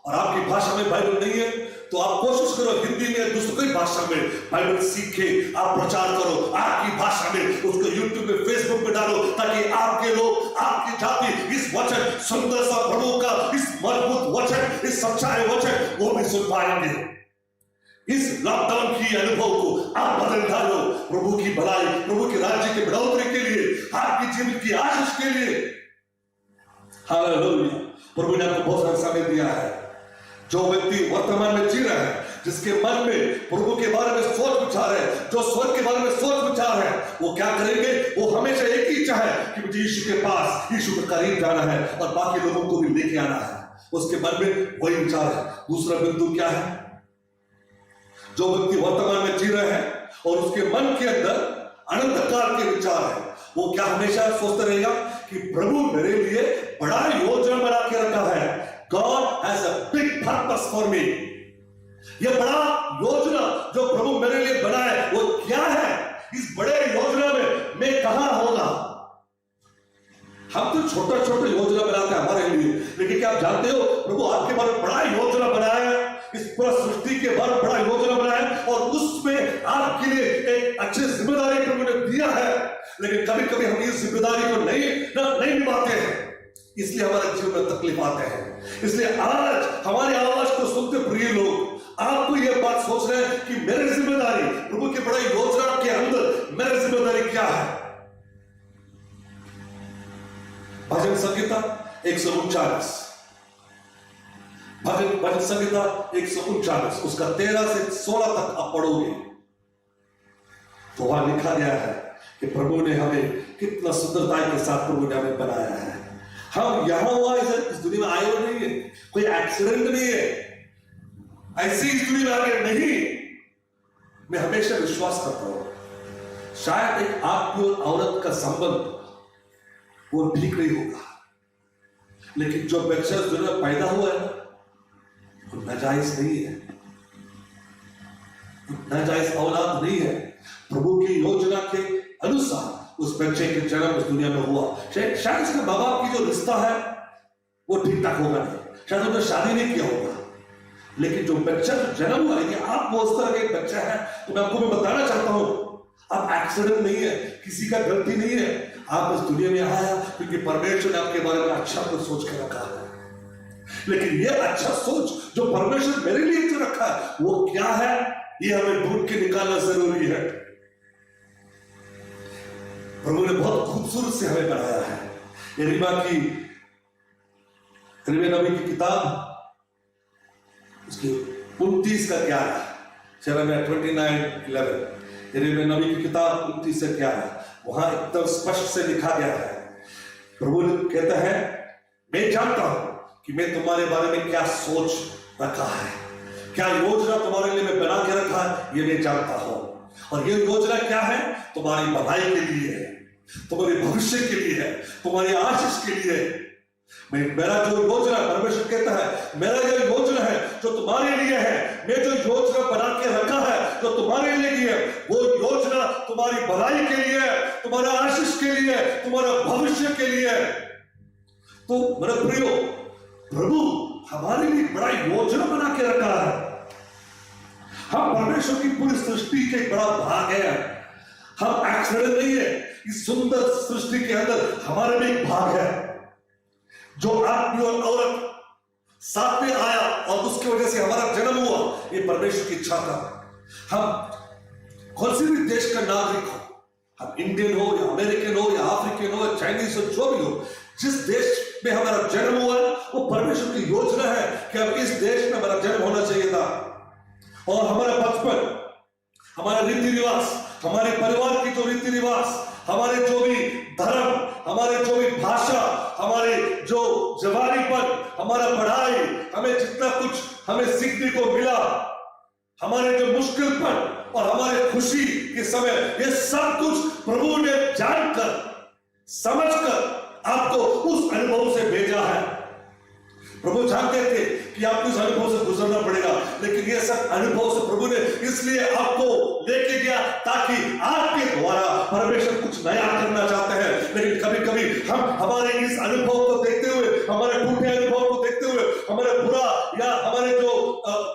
और आपकी भाषा में बाइबल नहीं है, तो आप कोशिश करो हिंदी में, दूसरी भाषा में बाइबल सीखे, आप प्रचार करो आपकी भाषा में, उसको यूट्यूब पे, फेसबुक पे डालो, ताकि आपके लोग, आपकी जाति इस वचन, सुंदर सा प्रभु का इस मजबूत वचन, इस सच्चाई वचन वो भी सुन पाएंगे। इस लॉकडाउन की अनुभव को आप बदल डालो प्रभु की भलाई, प्रभु के राज्य के बढ़ोतरी के लिए, आपकी जीवन की आशीष के लिए। हालेलुया। प्रभु ने आपको बहुत सारा समय दिया है। जो व्यक्ति वर्तमान में जी रहा है, जिसके मन में प्रभु के बारे में सोच विचार है, जो स्वर्ग के बारे में सोच विचार है, वो क्या करेंगे? वो हमेशा एक ही इच्छा है कि मुझे यीशु के पास, यीशु के करीब जाना है और बाकी लोगों को भी लेके आना है। उसके मन में वही विचार है। दूसरा बिंदु क्या है? जो व्यक्ति वर्तमान में जी रहे हैं और उसके मन के अंदर अनंत काल के विचार है, वो क्या हमेशा सोचता रहेगा कि प्रभु मेरे लिए बड़ा योजना बना के रखा है। God has a big purpose for me। ये बड़ा योजना जो प्रभु मेरे लिए बनाए वो क्या है? इस बड़े योजना में मैं कहां होगा? हम तो छोटा छोटा योजना बनाते हैं हमारे लिए, लेकिन क्या आप जानते हो प्रभु आपके बारे में बड़ा योजना बनाया है? इस पूरा सृष्टि के बारे में बड़ा योजना बनाया है और उसमें आपके लिए एक अच्छी जिम्मेदारी प्रभु ने दिया है। लेकिन कभी कभी हम इस जिम्मेदारी को नहीं निभाते हैं, इसलिए हमारे जीवन में तकलीफ आते हैं। इसलिए आज हमारी आवाज को सुनते प्रिय लोग, आपको यह बात सोच रहे हैं कि मेरी जिम्मेदारी प्रभु की बड़ी योजना के अंदर मेरी जिम्मेदारी क्या है? भजन संहिता 139, भजन संहिता 139 उसका 13 से 16 तक आप पढ़ोगे तो वहां लिखा गया है कि प्रभु ने हमें कितना सुंदरता के साथ प्रभु ने हमें बनाया है। हम यहां हुआ इस दुनिया में आए हुए नहीं है, कोई एक्सीडेंट नहीं है, ऐसी इस दुनिया में आगे नहीं। मैं हमेशा विश्वास करता हूं शायद एक आदमी और औरत का संबंध वो ठीक नहीं होगा, लेकिन जो बच्चा इस दुनिया में पैदा हुआ है वो नाजायज नहीं है, नाजायज औलाद नहीं है। प्रभु की योजना के अनुसार उस बच्चे के जन्म इस दुनिया में हुआ। शायद उसके माँ बाप की जो रिश्ता है वो ठीक ठाक होगा नहीं, शायद उन्होंने शादी नहीं किया होगा, लेकिन जो बच्चा जन्म हुआ, यदि आप वो उस तरह का एक बच्चा है तो मैं आपको बताना चाहता हूं आप एक्सीडेंट नहीं है, किसी का गलती नहीं है। आप इस दुनिया में आया क्योंकि परमेश्वर ने आपके बारे में अच्छा कुछ सोच के रखा है। लेकिन ये अच्छा सोच जो परमेश्वर मेरे लिए जो रखा है वो क्या है, ये हमें ढूंढ के निकालना जरूरी है। प्रभु ने बहुत खूबसूरत से हमें बनाया है। यिर्मयाह नबी की किताब उसकी 29 का 11, यिर्मयाह 29:11, यिर्मयाह नबी की किताब 29 से 11, वहां एकदम स्पष्ट से लिखा गया है। प्रभु कहता है मैं जानता हूं कि मैं तुम्हारे बारे में क्या सोच रखा है, क्या योजना तुम्हारे लिए मैं बना के रखा है, ये मैं जानता हूं। और ये योजना क्या है? तुम्हारी भलाई के लिए है, तुम्हारे भविष्य के लिए है, तुम्हारी आशीष के लिए है। मेरा जो योजना, परमेश्वर कहता है मेरा जो योजना है जो तुम्हारे लिए है, मैं जो योजना बना के रखा है जो तुम्हारे लिए है, वो योजना तुम्हारी भलाई के लिए है, तुम्हारा आशीष के लिए है, तुम्हारा भविष्य के लिए है। तो मेरे प्रियो, प्रभु हमारे लिए बड़ा योजना बना के रखा है। हम परमेश्वर की पूरी सृष्टि के एक बड़ा भाग है। हम एक्सीडेंट नहीं है, इस सुंदर सृष्टि के अंदर हमारे भी एक भाग है। जो आदमी और औरत साथ में आया और उसकी वजह से हमारा जन्म हुआ, ये परमेश्वर की इच्छा था। हम कौन से भी देश का नागरिक हो, हम इंडियन हो या अमेरिकन हो या अफ्रीकन हो या चाइनीज हो, जो भी हो, जिस देश में हमारा जन्म हुआ वो परमेश्वर की योजना है कि अब इस देश में हमारा जन्म होना चाहिए था। और हमारा बचपन, हमारा रीति रिवाज, हमारे परिवार की जो रीति रिवाज, हमारे जो भी धर्म, हमारे जो भी भाषा, हमारे जो जवानीपन, हमारा पढ़ाई, हमें जितना कुछ हमें सीखने को मिला, हमारे जो मुश्किलपन और हमारे खुशी के समय, ये सब कुछ प्रभु ने जानकर समझकर आपको उस अनुभव से भेजा है। प्रभु जानते थे कि आपको इस अनुभव से गुजरना पड़ेगा, लेकिन ये सब अनुभव से प्रभु ने इसलिए आपको लेके गया ताकि आपके द्वारा परमेश्वर कुछ नया करना चाहते हैं। लेकिन कभी कभी हम हमारे इस अनुभव को देखते हुए, हमारे टूटे अनुभव को देखते हुए हमारे बुरा या हमारे जो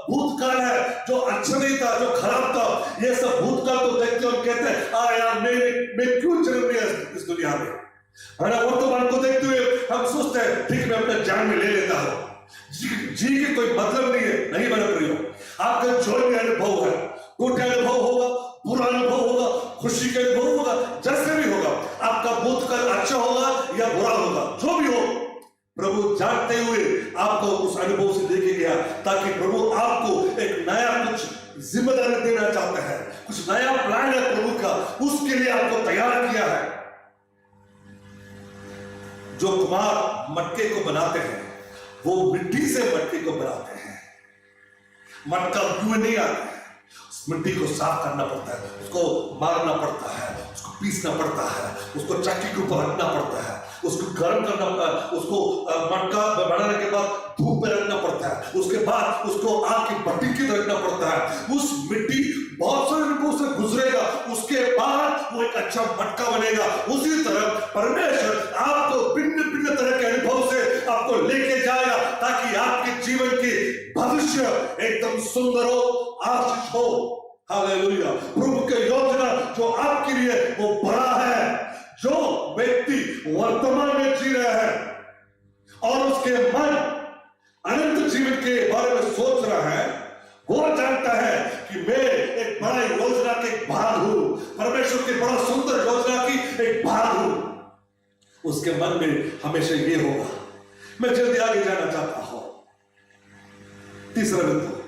भूतकाल है, जो अच्छा नहीं था, जो खराब था, ये सब भूतकाल को देखते और कहते हैं यार मैं क्यों चल रही है इस दुनिया में। वर्तमान को देखते हुए हम सोचते हैं ठीक मैं अपना जान में ले लेता हूं, जी के कोई मतलब नहीं है। नहीं मेरे प्रियो, आपका जो भी अनुभव है, टूटा अनुभव होगा, बुरा अनुभव होगा, खुशी का अनुभव होगा, जैसे भी होगा, आपका भूतकाल अच्छा होगा या बुरा होगा, जो भी हो, प्रभु जानते हुए आपको उस अनुभव से लेके गया ताकि प्रभु आपको एक नया कुछ जिम्मेदारी देना चाहता है, कुछ नया प्लान है प्रभु का, उसके लिए आपको तैयार किया है। जो कुम्हार मटके को बनाते हैं वो मिट्टी से मटके को बनाते हैं। मटका क्यों नहीं आता है, उस मिट्टी को साफ करना पड़ता है, उसको मारना पड़ता है, उसको पीसना पड़ता है, उसको चक्की के ऊपर रखना पड़ता है, उसको गर्म करना पड़ता है, उसको मटका बनाने के बाद धूप में रखना पड़ता है, उसके बाद उसको आग की भट्टी की रखना पड़ता है। उस मिट्टी बहुत सारे रूपों से गुजरेगा, उसके बाद वो एक अच्छा मटका बनेगा। उसी तरह परमेश्वर आपको भिन्न भिन्न तरह के अनुभव से आपको लेके जाएगा ताकि आपके जीवन की भविष्य एकदम सुंदर हो, आशीष हो। हालेलुया। प्रभु की योजना जो आपके लिए वो बड़ा है। जो व्यक्ति वर्तमान में जी रहा है और उसके मन अनंत जीवन के बारे में सोच रहा है, वो जानता है कि मैं एक बड़ा योजना के भाग हूं, परमेश्वर की बड़ा सुंदर योजना की एक भाग हूं। उसके मन में हमेशा ये होगा। मैं जल्दी आगे जाना चाहता हूं। तीसरा बिंदु,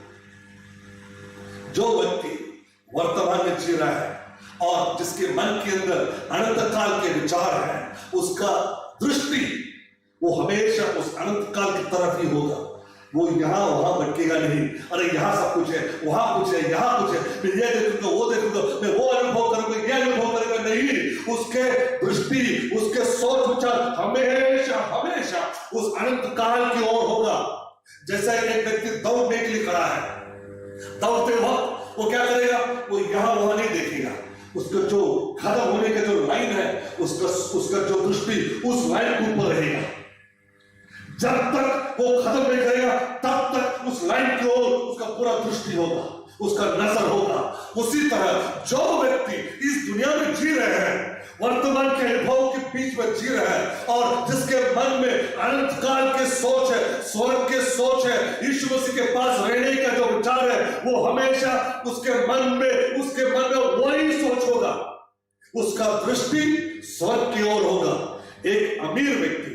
जो व्यक्ति वर्तमान में जी रहा है और जिसके मन के अंदर अनंत काल के विचार हैं, उसका दृष्टि वो हमेशा उस अनंत काल की तरफ ही होगा। वो यहां वहां भटकेगा नहीं, अरे यहां सब कुछ है, वहां कुछ है, यहां कुछ है, मैं ये देखूंगा, वो देखूंगा, मैं वो अनुभव करूंगा, ये अनुभव करूंगा, नहीं। उसके दृष्टि, उसके सोच विचार हमेशा हमेशा उस अनंत काल की ओर होगा। जैसा एक व्यक्ति दौड़ने के लिए खड़ा है, दौड़ते वक्त वो क्या करेगा, वो यहां वहां नहीं देखेगा, उसका जो खत्म होने का जो लाइन है, उसका जो दृष्टि उस लाइन के ऊपर रहेगा। जब तक वो खत्म नहीं करेगा तब तक उस लाइन की ओर उसका पूरा दृष्टि होगा, उसका नजर होगा। उसी तरह जो व्यक्ति इस दुनिया में जी रहे हैं, वर्तमान के अनुभव के बीच में जी रहे हैं और जिसके मन में अनंत काल के सोच है, स्वर्ग के सोच है, यीशु मसीह के पास रहने का जो विचार है, वो हमेशा उसके मन में वही सोच होगा, उसका दृष्टि स्वर्ग की ओर होगा। एक अमीर व्यक्ति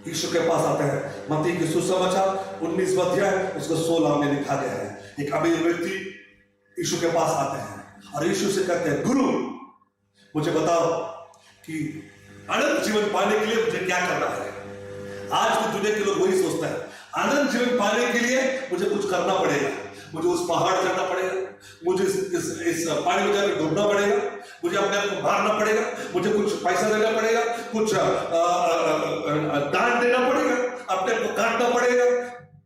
यीशु के पास आता है। मत्ती की सुसमाचार 19वां अध्याय उसको 16 में लिखा गया है। एक अमीर व्यक्ति यीशु के पास आते हैं और यीशु से कहते हैं, गुरु मुझे बताओ कि अनंत जीवन पाने के लिए मुझे क्या करना है। आज की दुनिया के लोग वही सोचता है, अनंत जीवन पाने के लिए मुझे कुछ करना पड़ेगा, मुझे उस पहाड़ चढ़ना पड़ेगा, मुझे इस पानी में जाकर डूबना पड़ेगा, मुझे अपने आप को मारना पड़ेगा, मुझे कुछ पैसा देना पड़ेगा, कुछ दान देना पड़ेगा, अपने आप को काटना पड़ेगा,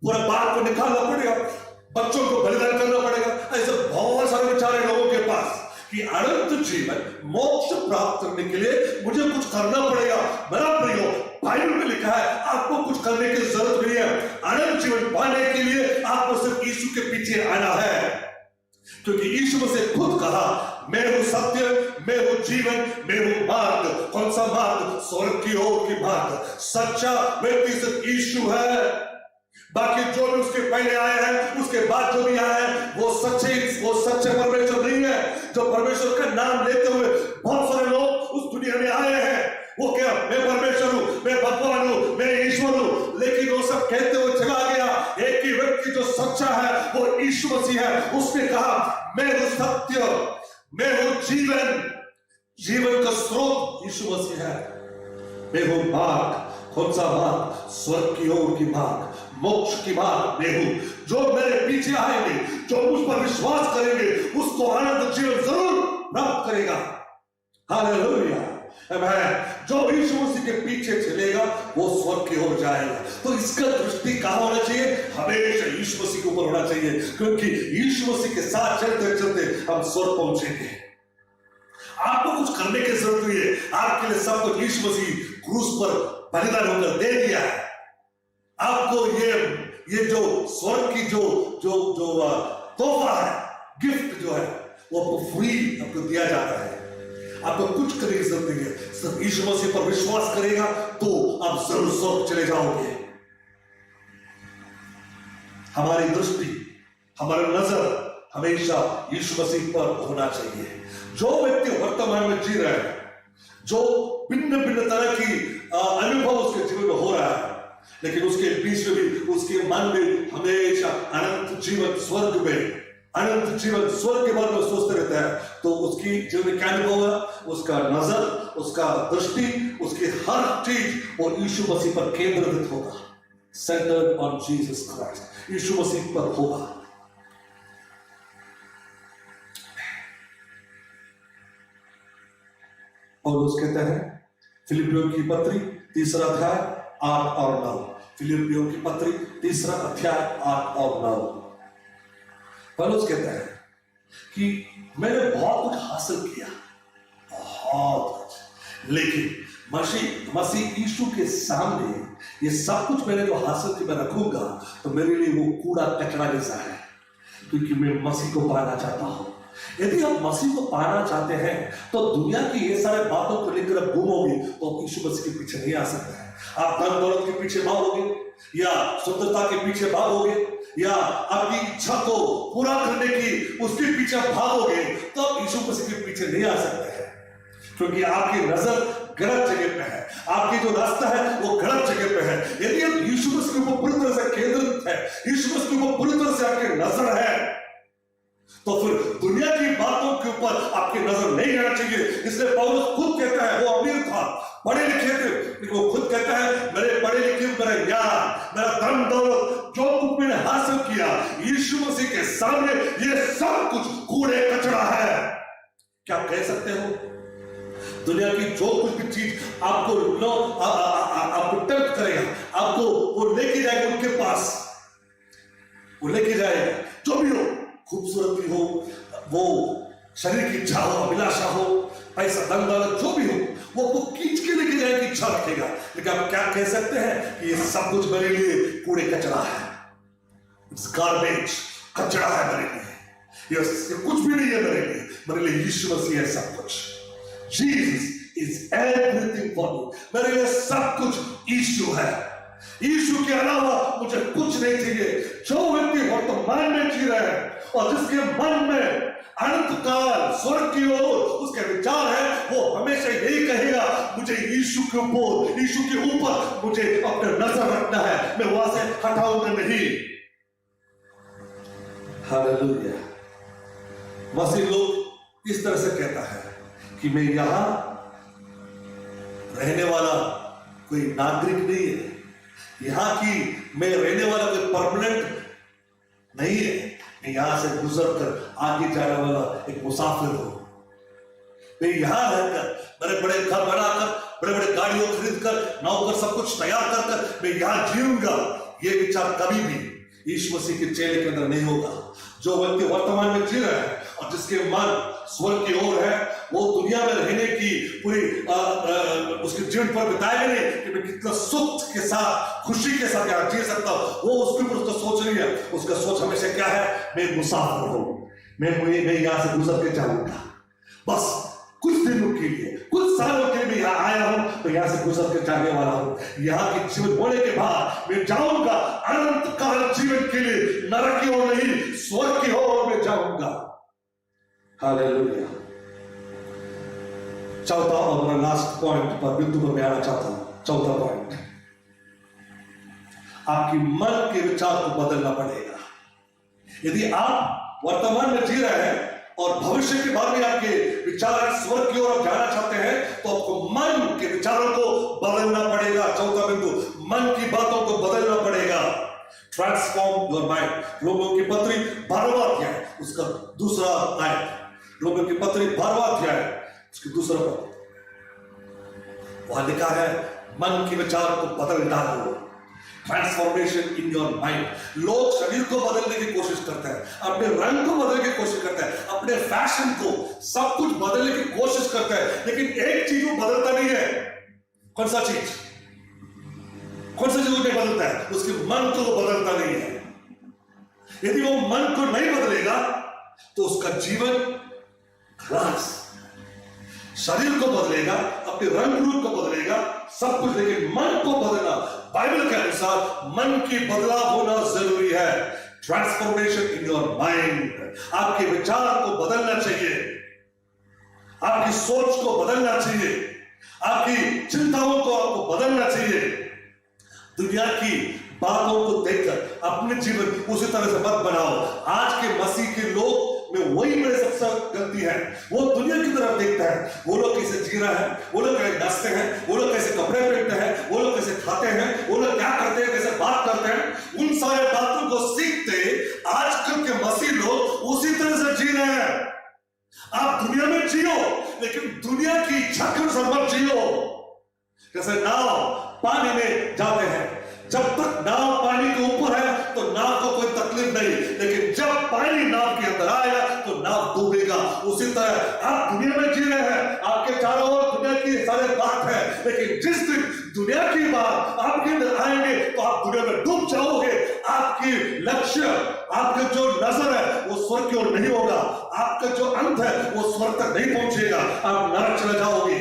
पूरा बाल को निकालना पड़ेगा, बच्चों को बलिदान करना पड़ेगा। ऐसे बहुत सारे विचार है लोगों के पास कि अनंत जीवन मोक्ष प्राप्त करने के लिए मुझे कुछ करना पड़ेगा। मेरा प्रियो, बाइबल में लिखा है आपको कुछ करने की जरूरत नहीं है। अनंत जीवन पाने के लिए आपको सिर्फ यीशु के पीछे आना है, क्योंकि यीशु ने खुद कहा, मैं हूं सत्य, मैं हूं जीवन, मैं हूं मार्ग। कौन सा मार्ग? स्वर्ग की ओर की मार्ग। सच्चा व्यक्ति सिर्फ यीशु है। बाकी जो भी उसके पहले आए हैं, उसके बाद जो भी आए हैं, वो सच्चे परमेश्वर नहीं है। जो परमेश्वर का नाम लेते हुए बहुत सारे लोग उस दुनिया में आए हैं, वो क्या, मैं परमेश्वर हूं, मैं भगवान हूं, मैं ईश्वर हूं, लेकिन वो सब कहते हुए चला गया। एक ही व्यक्ति जो सच्चा है वो यीशु मसीह है। उसने कहा, मैं हूं सत्य, मैं हूं जीवन, जीवन का स्रोत यीशु मसीह है। मैं हूं मार्ग। कौन सा मार्ग? स्वर्ग की ओर की मार्ग, मोक्ष की मार्ग मैं हूं। जो मेरे पीछे आएंगे, जो मुझ पर विश्वास करेंगे, उसको अनंत जीवन जरूर प्राप्त करेगा। हालेलुया। जो यीशु मसीह के पीछे चलेगा वो स्वर्ग की ओर जाएगा। तो इसका दृष्टि कहां होना चाहिए? हमेशा यीशु मसीह के ऊपर होना चाहिए, क्योंकि यीशु मसीह के साथ चलते चलते हम स्वर्ग पहुंचेंगे। आपको कुछ करने की जरूरत नहीं है। आपके लिए सब कुछ यीशु मसीह क्रूस पर बलिदान होकर दे दिया है। आपको ये जो स्वर्ग की जो जो जो तोहफा है, गिफ्ट जो है, वो आपको फ्री आपको दिया जाता है। आपको कुछ करने की जरूरत नहीं है, सिर्फ यीशु मसीह पर विश्वास करेगा तो आप जरूर स्वर्ग चले जाओगे। हमारी दृष्टि, हमारा नजर हमेशा यीशु मसीह पर होना चाहिए। जो व्यक्ति वर्तमान में जी रहा है, जो भिन्न भिन्न तरह की अनुभव उसके जीवन में हो रहा है, लेकिन उसके बीच में भी उसके मन में हमेशा अनंत जीवन स्वर्ग में, अनंत जीवन स्वर्ग के बारे में सोचते रहता है, तो उसकी जीवन में क्या अनुभव है? उसका नजर, उसका दृष्टि, उसकी हर चीज और यीशु मसीह पर केंद्रित होगा, सेंटर्ड ऑन जीसस क्राइस्ट, यीशु मसीह पर होगा। और उसके तहत फिलिपियों की पत्री 3 अध्याय 8 और 9, फिलिपियों की पत्री 3 अध्याय 8 और 9। पौलुस कहता है कि मैंने बहुत कुछ हासिल किया, बहुत कुछ, लेकिन मसीह यीशु के सामने ये सब कुछ मैंने जो हासिल किया मैं रखूंगा तो मेरे लिए वो कूड़ा कचरा जैसा है, क्योंकि मैं मसीह को पाना चाहता हूं। यदि आप मसीह को पाना चाहते हैं तो दुनिया की ये सारे बातों को लेकर आप घूमोगे तो आप यीशु मसीह के पीछे नहीं आ सकते हैं। आप धन दौलत के पीछे भागोगे या सुंदरता के पीछे भागोगे या आपकी इच्छा को पूरा करने की उसके पीछे भागोगे तो आप यीशु मसीह के पीछे नहीं आ सकते हैं, क्योंकि आपकी नजर गलत जगह पे है, आपकी जो रास्ता है वो गलत जगह पे है। यदि आप यीशु मसीह के ऊपर पूरी तरह से केंद्रित है, यीशु मसीह के ऊपर पूरी तरह से आपकी नजर है, तो फिर दुनिया की बातों के ऊपर आपकी नजर नहीं रहना चाहिए। इसलिए पौलुस खुद कहता है, वो अमीर था, पढ़े लिखे थे, लेकिन वो खुद कहता है मेरे पढ़े लिखे, मेरा ज्ञान, मेरा धन दौलत, जो कुछ मैंने हासिल किया यीशु मसीह के सामने ये सब कुछ कूड़े कचरा है। क्या आप कह सकते हो? दुनिया की जो कुछ भी चीज आपको आपको टेम्प्ट करेगा, आपको वो लेके जाएगा उनके पास, वो लेके जाएगा, जो भी हो, खूबसूरती हो, वो शरीर की इच्छा हो, अभिलाषा हो, पैसा धन दौलत जो भी हो, वो खींच के लेके जाने की इच्छा रखेगा। लेकिन आप क्या कह सकते हैं कि ये सब कुछ मेरे लिए कूड़े कचरा है, गार्बेज, कचरा है मेरे लिए, ये कुछ भी नहीं है मेरे लिए यीशु मसीह है सब कुछ। Jesus is everything for me, मेरे लिए सब कुछ यीशु है, यीशु के अलावा मुझे कुछ नहीं चाहिए। जो व्यक्ति वर्तमान में जी रहा है और जिसके मन में अनंत काल स्वर्ग की ओर उसके विचार है, वो हमेशा यही कहेगा मुझे यीशु के ऊपर मुझे अपना नजर रखना है, मैं वहां से हटाऊंगा नहीं। हालेलुया। मसीह लोग इस तरह से कहता है कि मैं यहां रहने वाला कोई नागरिक नहीं है, यहां की मैं रहने वाला कोई परमानेंट नहीं है, मैं यहां से गुजर कर आगे जाने वाला एक मुसाफिर हूं। मैं यहां रहकर बड़े बड़े घर बनाकर, बड़े बड़े गाड़ियों खरीद कर, नौकर सब कुछ तैयार कर कर मैं यहां जीऊंगा, ये विचार कभी भी यीशु मसीह के चेले के अंदर नहीं होगा। जो व्यक्ति वर्तमान में जी रहा है और जिसके मन स्वर्ग की ओर है, वो दुनिया में रहने की पूरी उसके जीवन पर बिताएगा नहीं कि मैं कितना सुख के साथ, खुशी के साथ यहाँ जी सकता हूँ, वो उसके ऊपर उसका सोच नहीं है। उसका सोच हमेशा क्या है? मैं मुसाफिर हूं, मैं यहाँ से गुजर के जाऊंगा, बस कुछ दिनों के लिए, कुछ सालों के लिए यहाँ आया हूं, तो यहाँ से गुजर के जाने वाला हूं। यहाँ के जीवन होने के बाद मैं जाऊंगा अनंत काल जीवन के लिए, नरक की ओर नहीं, स्वर्ग की ओर मैं जाऊंगा। हालेलुया। चौथा और मेरा लास्ट पॉइंट पर बिंदु पर मैं आना चाहता हूं। चौथा पॉइंट, आपकी मन के विचार को बदलना पड़ेगा। यदि आप वर्तमान में जी रहे हैं और भविष्य के बारे में आपके विचार स्वर्ग की ओर आप जाना चाहते हैं, तो आपको मन के विचारों को बदलना पड़ेगा। चौथा बिंदु, मन की बातों को बदलना पड़ेगा। Transform your mind. रोमियो की पत्री 12वां अध्याय उसका दूसरा आयत, रोमियो की पत्री 12वां अध्याय उसकी दूसरा पद, वहां लिखा है मन के विचार को बदल डालो। Transformation in your mind. लोग शरीर को बदलने की कोशिश करते हैं, अपने रंग को बदलने की कोशिश करते हैं, अपने फैशन को, सब कुछ बदलने की कोशिश करते हैं, लेकिन एक चीज वो बदलता नहीं है। कौन सा चीज? कौन सा जीवन नहीं बदलता है? उसके मन को वो बदलता नहीं है। यदि वो मन को नहीं बदलेगा तो उसका जीवन खलास। शरीर को बदलेगा, अपने रंग रूप को बदलेगा, सब कुछ, लेकिन मन को बदलना, बाइबल के अनुसार मन की बदलाव होना जरूरी है। Transformation in your mind. आपके विचार को बदलना चाहिए, आपकी सोच को बदलना चाहिए, आपकी चिंताओं को आपको बदलना चाहिए। दुनिया की बातों को देखकर अपने जीवन उसी तरह से मत बनाओ। आज के मसीह के लोग में वही मेरे सबसे गलती है, वो दुनिया की तरफ देखता है। वो लोग कैसे जी रहा है, वो लोग कैसे नाचते हैं, वो लोग कैसे कपड़े पहनते हैं, वो लोग कैसे खाते हैं, वो लोग क्या करते हैं, कैसे बात करते हैं, उन सारे बातों को सीखते आजकल के मसीह लोग उसी तरह से जी रहे हैं। आप दुनिया में जियो, लेकिन दुनिया की इच्छा के अनुसार मत जियो। जैसे नाव पानी में जाते हैं, जब तक नाव पानी के ऊपर है तो नाव को कोई तकलीफ नहीं, लेकिन जब पानी नाव के अंदर आएगा तो नाव डूबेगा। उसी तरह आप दुनिया में जी रहे हैं, आपके चारों ओर दुनिया की सारे बात है, लेकिन जिस दिन दुनिया की बात आपके अंदर आएंगे तो आप दुनिया में डूब जाओगे। आपकी लक्ष्य, आपका जो नजर है वो स्वर्ग की ओर नहीं होगा, आपका जो अंत है वो स्वर्ग तक नहीं पहुंचेगा, आप नरक चले जाओगे।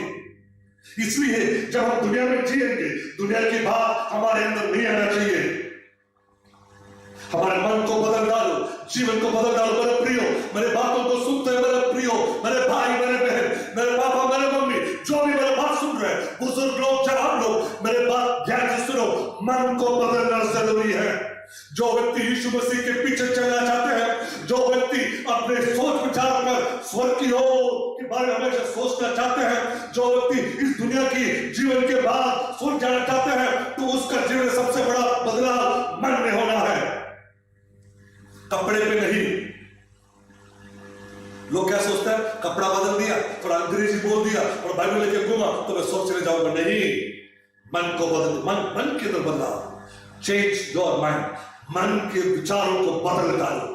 इसलिए जब हम दुनिया में जिएंगे, दुनिया की बात हमारे अंदर नहीं आना चाहिए। हमारे मन को बदल डालो, जीवन को बदल डालो। मेरे प्रियो, मेरे बातों को सुनते हैं मेरे प्रियो, मेरे भाई, मेरे बहन, मेरे पापा, मेरे मम्मी, जो भी मेरे बात सुन रहे हैं, बुजुर्ग लोग, जवान लोग, मेरे बात ध्यान से सुनो। मन को बदलना जरूरी है। जो व्यक्ति यीशु मसीह के पीछे चलना चाहते हैं, जो व्यक्ति अपने सोच विचार कर स्वर्ग की ओर के बारे में हमेशा सोचना चाहते हैं, जो व्यक्ति इस दुनिया की जीवन के बाद स्वर्ग जाना चाहते हैं, तो उसका जीवन सबसे बड़ा बदलाव मन में होना है, कपड़े पे नहीं। लोग क्या सोचते हैं, कपड़ा बदल दिया, थोड़ा अंग्रेजी बोल दिया और बाइबल लेके घूमा तो मैं स्वर्ग चले जाऊंगा। नहीं, मन को बदल, मन के अंदर बदलाव। Change your mind. मन के विचारों को बदल डालो।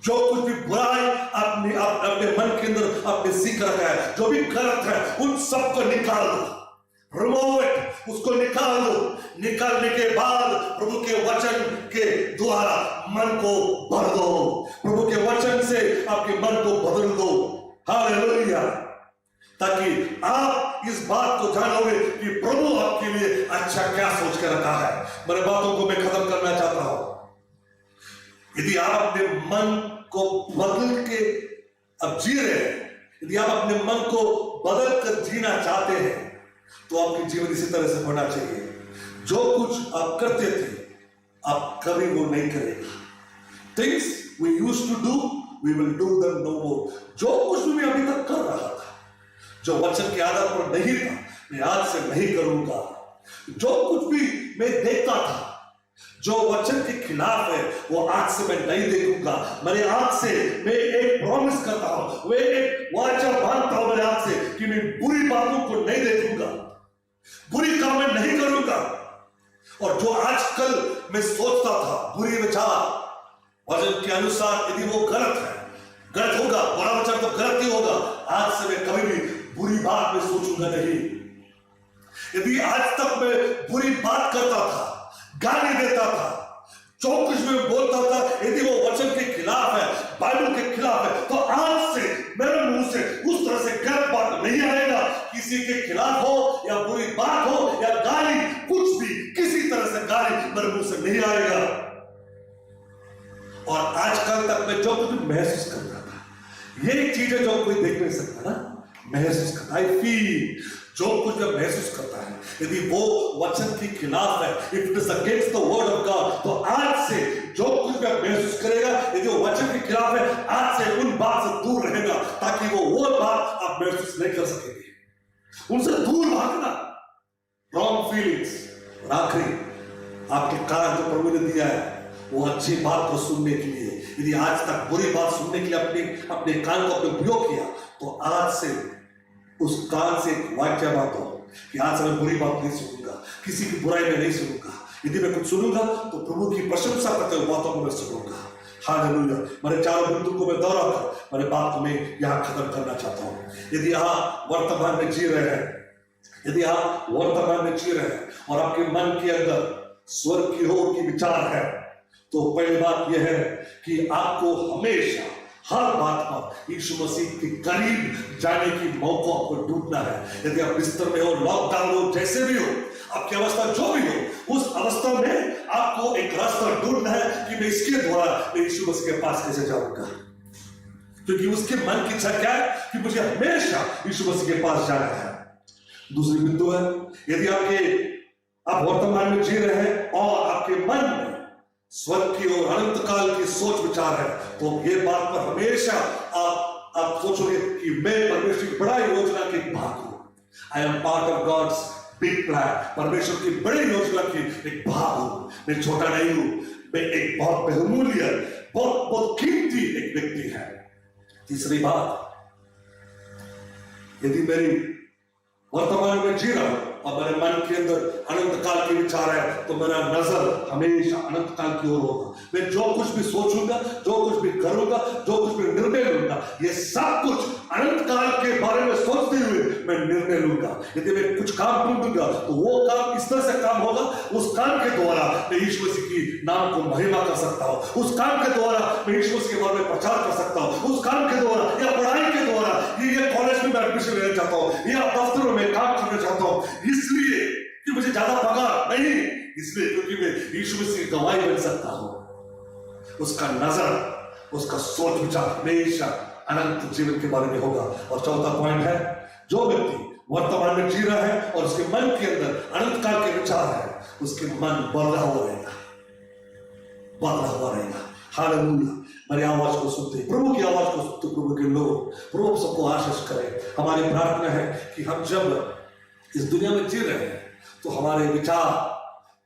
जो कुछ भी बुराई अपने मन के अंदर आपने सीख रखा है, जो भी गलत है, उन सबको निकाल दो। रिमूव इट, उसको निकाल दो। निकालने के बाद प्रभु के वचन के द्वारा मन को भर दो। प्रभु के वचन से आपके मन को बदल दो। हालेलुया। ताकि आप इस बात को जानोगे कि प्रभु आपके लिए अच्छा क्या सोच के रखा है। मेरे बातों को मैं खत्म करना चाहता हूं। यदि आप अपने मन को बदल के अब जी रहे हैं, यदि आप अपने मन को बदल कर जीना चाहते हैं, तो आपके जीवन इसी तरह से होना चाहिए। जो कुछ आप करते थे, आप कभी वो नहीं करेंगे। Things we used to do, we will do them no more. जो कुछ भी मैं अभी तक कर रहा था, जो वचन के आधार पर नहीं था, मैं आज से नहीं करूंगा। जो कुछ भी मैं देखता था, जो वचन के खिलाफ है, वो आज से मैं नहीं देखूंगा। मेरे आंख से मैं एक प्रॉमिस करता हूं, मैं एक वाचा बांधता हूं मेरे आंख से कि मैं बुरी बातों को नहीं देखूंगा, बुरी काम मैं नहीं करूंगा। और जो आजकल मैं सोचता था बुरी विचार, वचन के अनुसार यदि वो गलत है, गलत होगा, बुरा विचार तो गलत ही होगा। आज से मैं कभी भी बुरी बात में सोचूंगा नहीं। यदि आज तक मैं बुरी बात करता था, गाली देता था, जो कुछ मैं बोलता था, यदि वो वचन के खिलाफ है, बाइबल के खिलाफ है, तो आज से मेरे मुंह से उस तरह से गलत बात नहीं आएगा। किसी के खिलाफ हो या बुरी बात हो या गाली, कुछ भी किसी तरह से गाली मेरे मुंह से नहीं आएगा। और आजकल तक मैं जो कुछ महसूस करता था, ये एक चीज है जो कोई देख नहीं सकता ना, महसूस करता। आई फील, जो कुछ मैं महसूस करता है, यदि वो वचन के खिलाफ है, if it is against the word of God, तो आज से जो कुछ मैं महसूस करेगा, यदि वो वचन के खिलाफ है, आज से उन बात से दूर रहेगा, ताकि वो बात आप महसूस नहीं कर सकेंगे। उनसे दूर भागना, रॉन्ग फीलिंग्स। और आखिरी, आपके कान जो प्रभु ने दिया है वो अच्छी बात को सुनने के लिए। यदि आज तक बुरी बात सुनने के लिए अपने कान को उपयोग किया, तो आज से उस कान से एक वाक्य बात हो कि आज से मैं बुरी बात नहीं सुनूंगा, किसी की बुराई में नहीं सुनूंगा। यदि मैं कुछ सुनूंगा तो प्रभु की प्रशंसा करते हुए बातों को मैं सुनूंगा। हालेलुया। मेरे चारों बिंदु को मैं दोहरा कर मेरे बात को मैं यहां खत्म करना चाहता हूं। यदि आप वर्तमान में जी रहे हैं, यदि आप वर्तमान में जी रहे हैं और आपके मन के अंदर स्वर्ग की ओर की विचार है, तो पहली बात यह है कि आपको हमेशा हर बात पर यीशु मसीह के करीब जाने की मौका पर ढूंढना है। यदि आप बिस्तर में हो, लॉकडाउन हो, जैसे भी हो, आपकी अवस्था जो भी हो, उस अवस्था में आपको एक रास्ता ढूंढना है कि मैं इसके द्वारा मैं यीशु मसीह के पास कैसे जाऊंगा, क्योंकि उसके मन की इच्छा क्या है कि मुझे हमेशा यीशु मसीह के पास जाना है। दूसरी बिंदु है, यदि आप वर्तमान में जी रहे हैं और आपके मन में स्वर्ग की और अनंत काल की सोच विचार है, तो ये बात पर हमेशा आप सोचोगे कि मैं परमेश्वर की बड़ा योजना के भाग हूं। I am part of God's big plan. परमेश्वर की बड़ी योजना की एक भाग हूं। मैं छोटा नहीं हूं, मैं एक बहुत बहुमूल्य, बहुत कीमती एक व्यक्ति है। तीसरी बात, यदि मेरी वर्तमान में जी रहा हूं और मेरे मन के अंदर अनंत काल के विचार है, तो मेरा नजर हमेशा अनंत काल की ओर होगा। मैं जो कुछ भी सोचूंगा, जो कुछ भी करूंगा, जो कुछ भी निर्णय लूंगा, ये सब कुछ अनंत काल के बारे में सोचते हुए मैं निर्णय लूंगा। यदि मैं कुछ काम ढूंढूंगा तो वो काम इस तरह से काम होगा, उस काम के द्वारा मैं यीशु मसीह की नाम को महिमा कर सकता हूं। उस काम के द्वारा मैं यीशु मसीह के बारे में प्रचार कर सकता हूं। उस काम के द्वारा या पढ़ाई के द्वारा ये कॉलेज में मैं एडमिशन लेना चाहता हूं या दफ्तरों में काम करना चाहता हूं, इसलिए कि मुझे ज्यादा पगार नहीं, इसलिए क्योंकि मैं यीशु मसीह की गवाही बन सकता हूं। उसका नजर, उसका सोच विचार हमेशा अनंत जीवन के बारे में होगा। और चौथा पॉइंट है, जो व्यक्ति वर्तमान में जी रहा है और उसके मन के अंदर अनंत काल के विचार है, उसके मन बदला हुआ रहेगा, बदला हुआ रहेगा। हालेलुया। मेरी आवाज को सुनते, प्रभु की आवाज को सुनते प्रभु के लोग, प्रभु सबको आशीष करे। हमारी प्रार्थना है कि हम जब इस दुनिया में जी रहे हैं तो हमारे विचार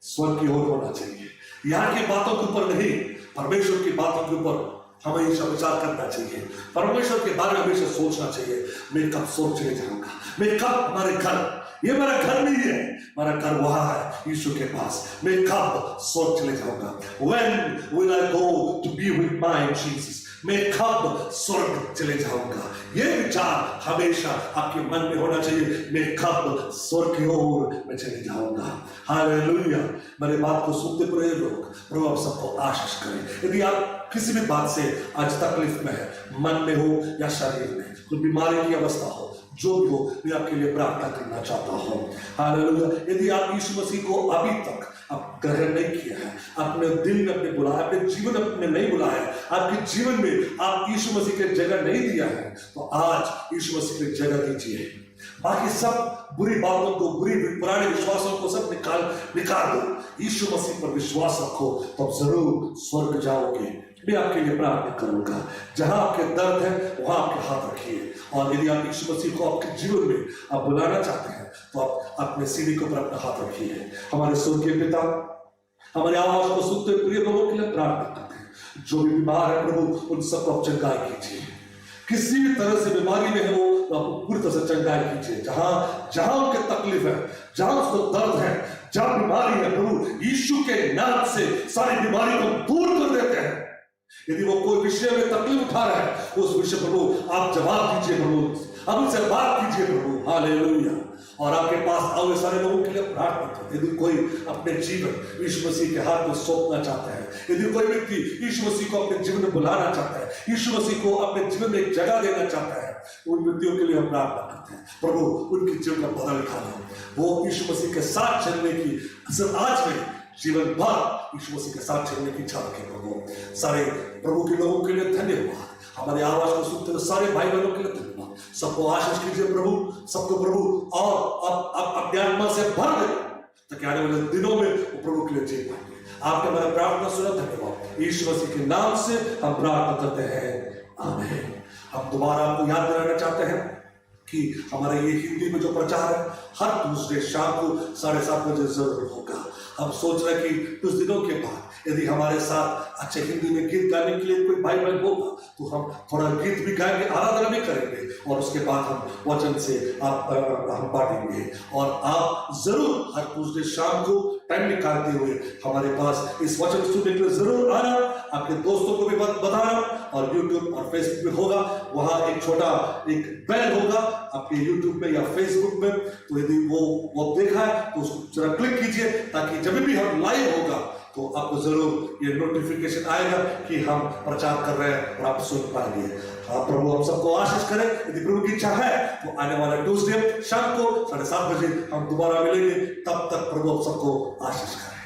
स्वर्ग की ओर होना चाहिए। यहाँ की बातों के ऊपर नहीं, परमेश्वर की बातों के ऊपर हमेशा विचार करना चाहिए। परमेश्वर के बारे में हमेशा सोचना चाहिए, मैं कब स्वर्ग चले जाऊंगा, मैं कब हमारे घर, ये मेरा घर नहीं है, मेरा घर वहां है यीशु के पास, मैं कब स्वर्ग चले जाऊंगा। When will I go to be with my Jesus? मैं कब स्वर्ग चले जाऊंगा। ये विचार हमेशा आपके मन में होना चाहिए, मैं कब स्वर्ग की ओर मैं चले जाऊंगा। हालेलुया। मेरे बात को सुनते पूरे लोग, प्रभु आप सबको आशीष करें। यदि आप किसी भी बात से आज तकलीफ में है, मन में हो या शरीर में, कोई बीमारी की अवस्था हो, जो भी हो, मैं आपके लिए प्रार्थना करना चाहता हूं। हालेलुया। यदि आप यीशु मसीह को अभी तक आप ग्रहण नहीं किया है, अपने दिल में अपने बुलाया, अपने जीवन में नहीं बुलाया, आपके जीवन में आप यीशु मसीह के जगह नहीं दिया है, तो आज यीशु मसीह की जगह दीजिए। बाकी सब बुरी बातों को, पुराने विश्वासों को सब निकाल दो। यीशु मसीह पर विश्वास रखो, तब जरूर स्वर्ग जाओगे। मैं आपके लिए प्रार्थना करूंगा। जहां आपके दर्द है वहां आपके हाथ रखिए, और यदि आप यीशु मसीह को आपके जीवन में आप बुलाना चाहते हैं तो आप अपने सीने के ऊपर अपना हाथ रखिए। हमारे स्वर्गीय पिता, हमारे आवाज को सुनते प्रिय लोगों के लिए प्रार्थना करते हैं, जो भी बीमार है प्रभु उन सबको आप चंगाई कीजिए। किसी भी तरह से बीमारी में है वो तो आप पूरी तरह से चंगाई कीजिए। जहां उनके तकलीफ है, जहां उसको दर्द है, जहां बीमारी है, प्रभु यीशु के नाम से सारी बीमारी को दूर कर देते हैं। यदि वो कोई विषय में तकलीफ उठा रहा है, उस विषय प्रभु आप जवाब दीजिए, प्रभु आप उनसे बात कीजिए प्रभु। हालेलुया। और आपके पास आओ सारे लोगों के लिए प्रार्थना करते। यदि कोई अपने जीवन यीशु मसीह के हाथ में सौंपना चाहता है, यदि कोई व्यक्ति यीशु मसीह को अपने जीवन में बुलाना चाहता है, यीशु मसीह को अपने जीवन में एक जगह देना चाहता है, उन व्यक्तियों के लिए हम प्रार्थना करते हैं। प्रभु उनके जीवन का बदल डालो, वो यीशु मसीह के साथ चलने की आज में जीवन भर यीशु मसीह के साथ चलने की इच्छा रखें। प्रभु सारे प्रभु के लोगों के लिए धन्यवाद। हमारी आवाज को सुनते हुए सारे भाई बहनों के लिए धन्यवाद। सबको आशीष कीजिए प्रभु, सबको प्रभु और अब अपनी आत्मा से भर दे, ताकि आने वाले दिनों में वो प्रभु के लिए जी पाएंगे। आपने हमारा प्रार्थना सुना, धन्यवाद। यीशु मसीह के नाम से हम प्रार्थना करते हैं, आमीन। हम दोबारा आपको याद दिलाना चाहते हैं कि हमारा ये हिंदी में जो प्रचार है हर दूसरे शाम को 7:30 बजे जरूर होगा। हम सोच रहे हैं कि कुछ दिनों के बाद यदि हमारे साथ अच्छे हिंदी में गीत गाने के लिए कोई भाई बहन होगा तो हम थोड़ा गीत भी गाएंगे, आराधना भी करेंगे और उसके बाद हम वचन से हम बांटेंगे। और आप जरूर हर ट्यूसडे शाम को टाइम निकालते हुए हमारे पास इस वचन सुनने के लिए जरूर आना। आपके दोस्तों को भी बताना। और YouTube और Facebook में होगा, वहां एक छोटा एक बेल होगा आपके YouTube में या Facebook में, तो यदि वो देखा है तो उसको जरा क्लिक कीजिए ताकि जब भी हम लाइव होगा तो आपको जरूर ये नोटिफिकेशन आएगा कि हम प्रचार कर रहे हैं और आप सुन पाएंगे। प्रभु हम सबको आशीष करें। यदि प्रभु की इच्छा है तो आने वाले ट्यूसडे शाम को 7:30 बजे हम दोबारा मिलेंगे। तब तक प्रभु हम सबको आशीष करें।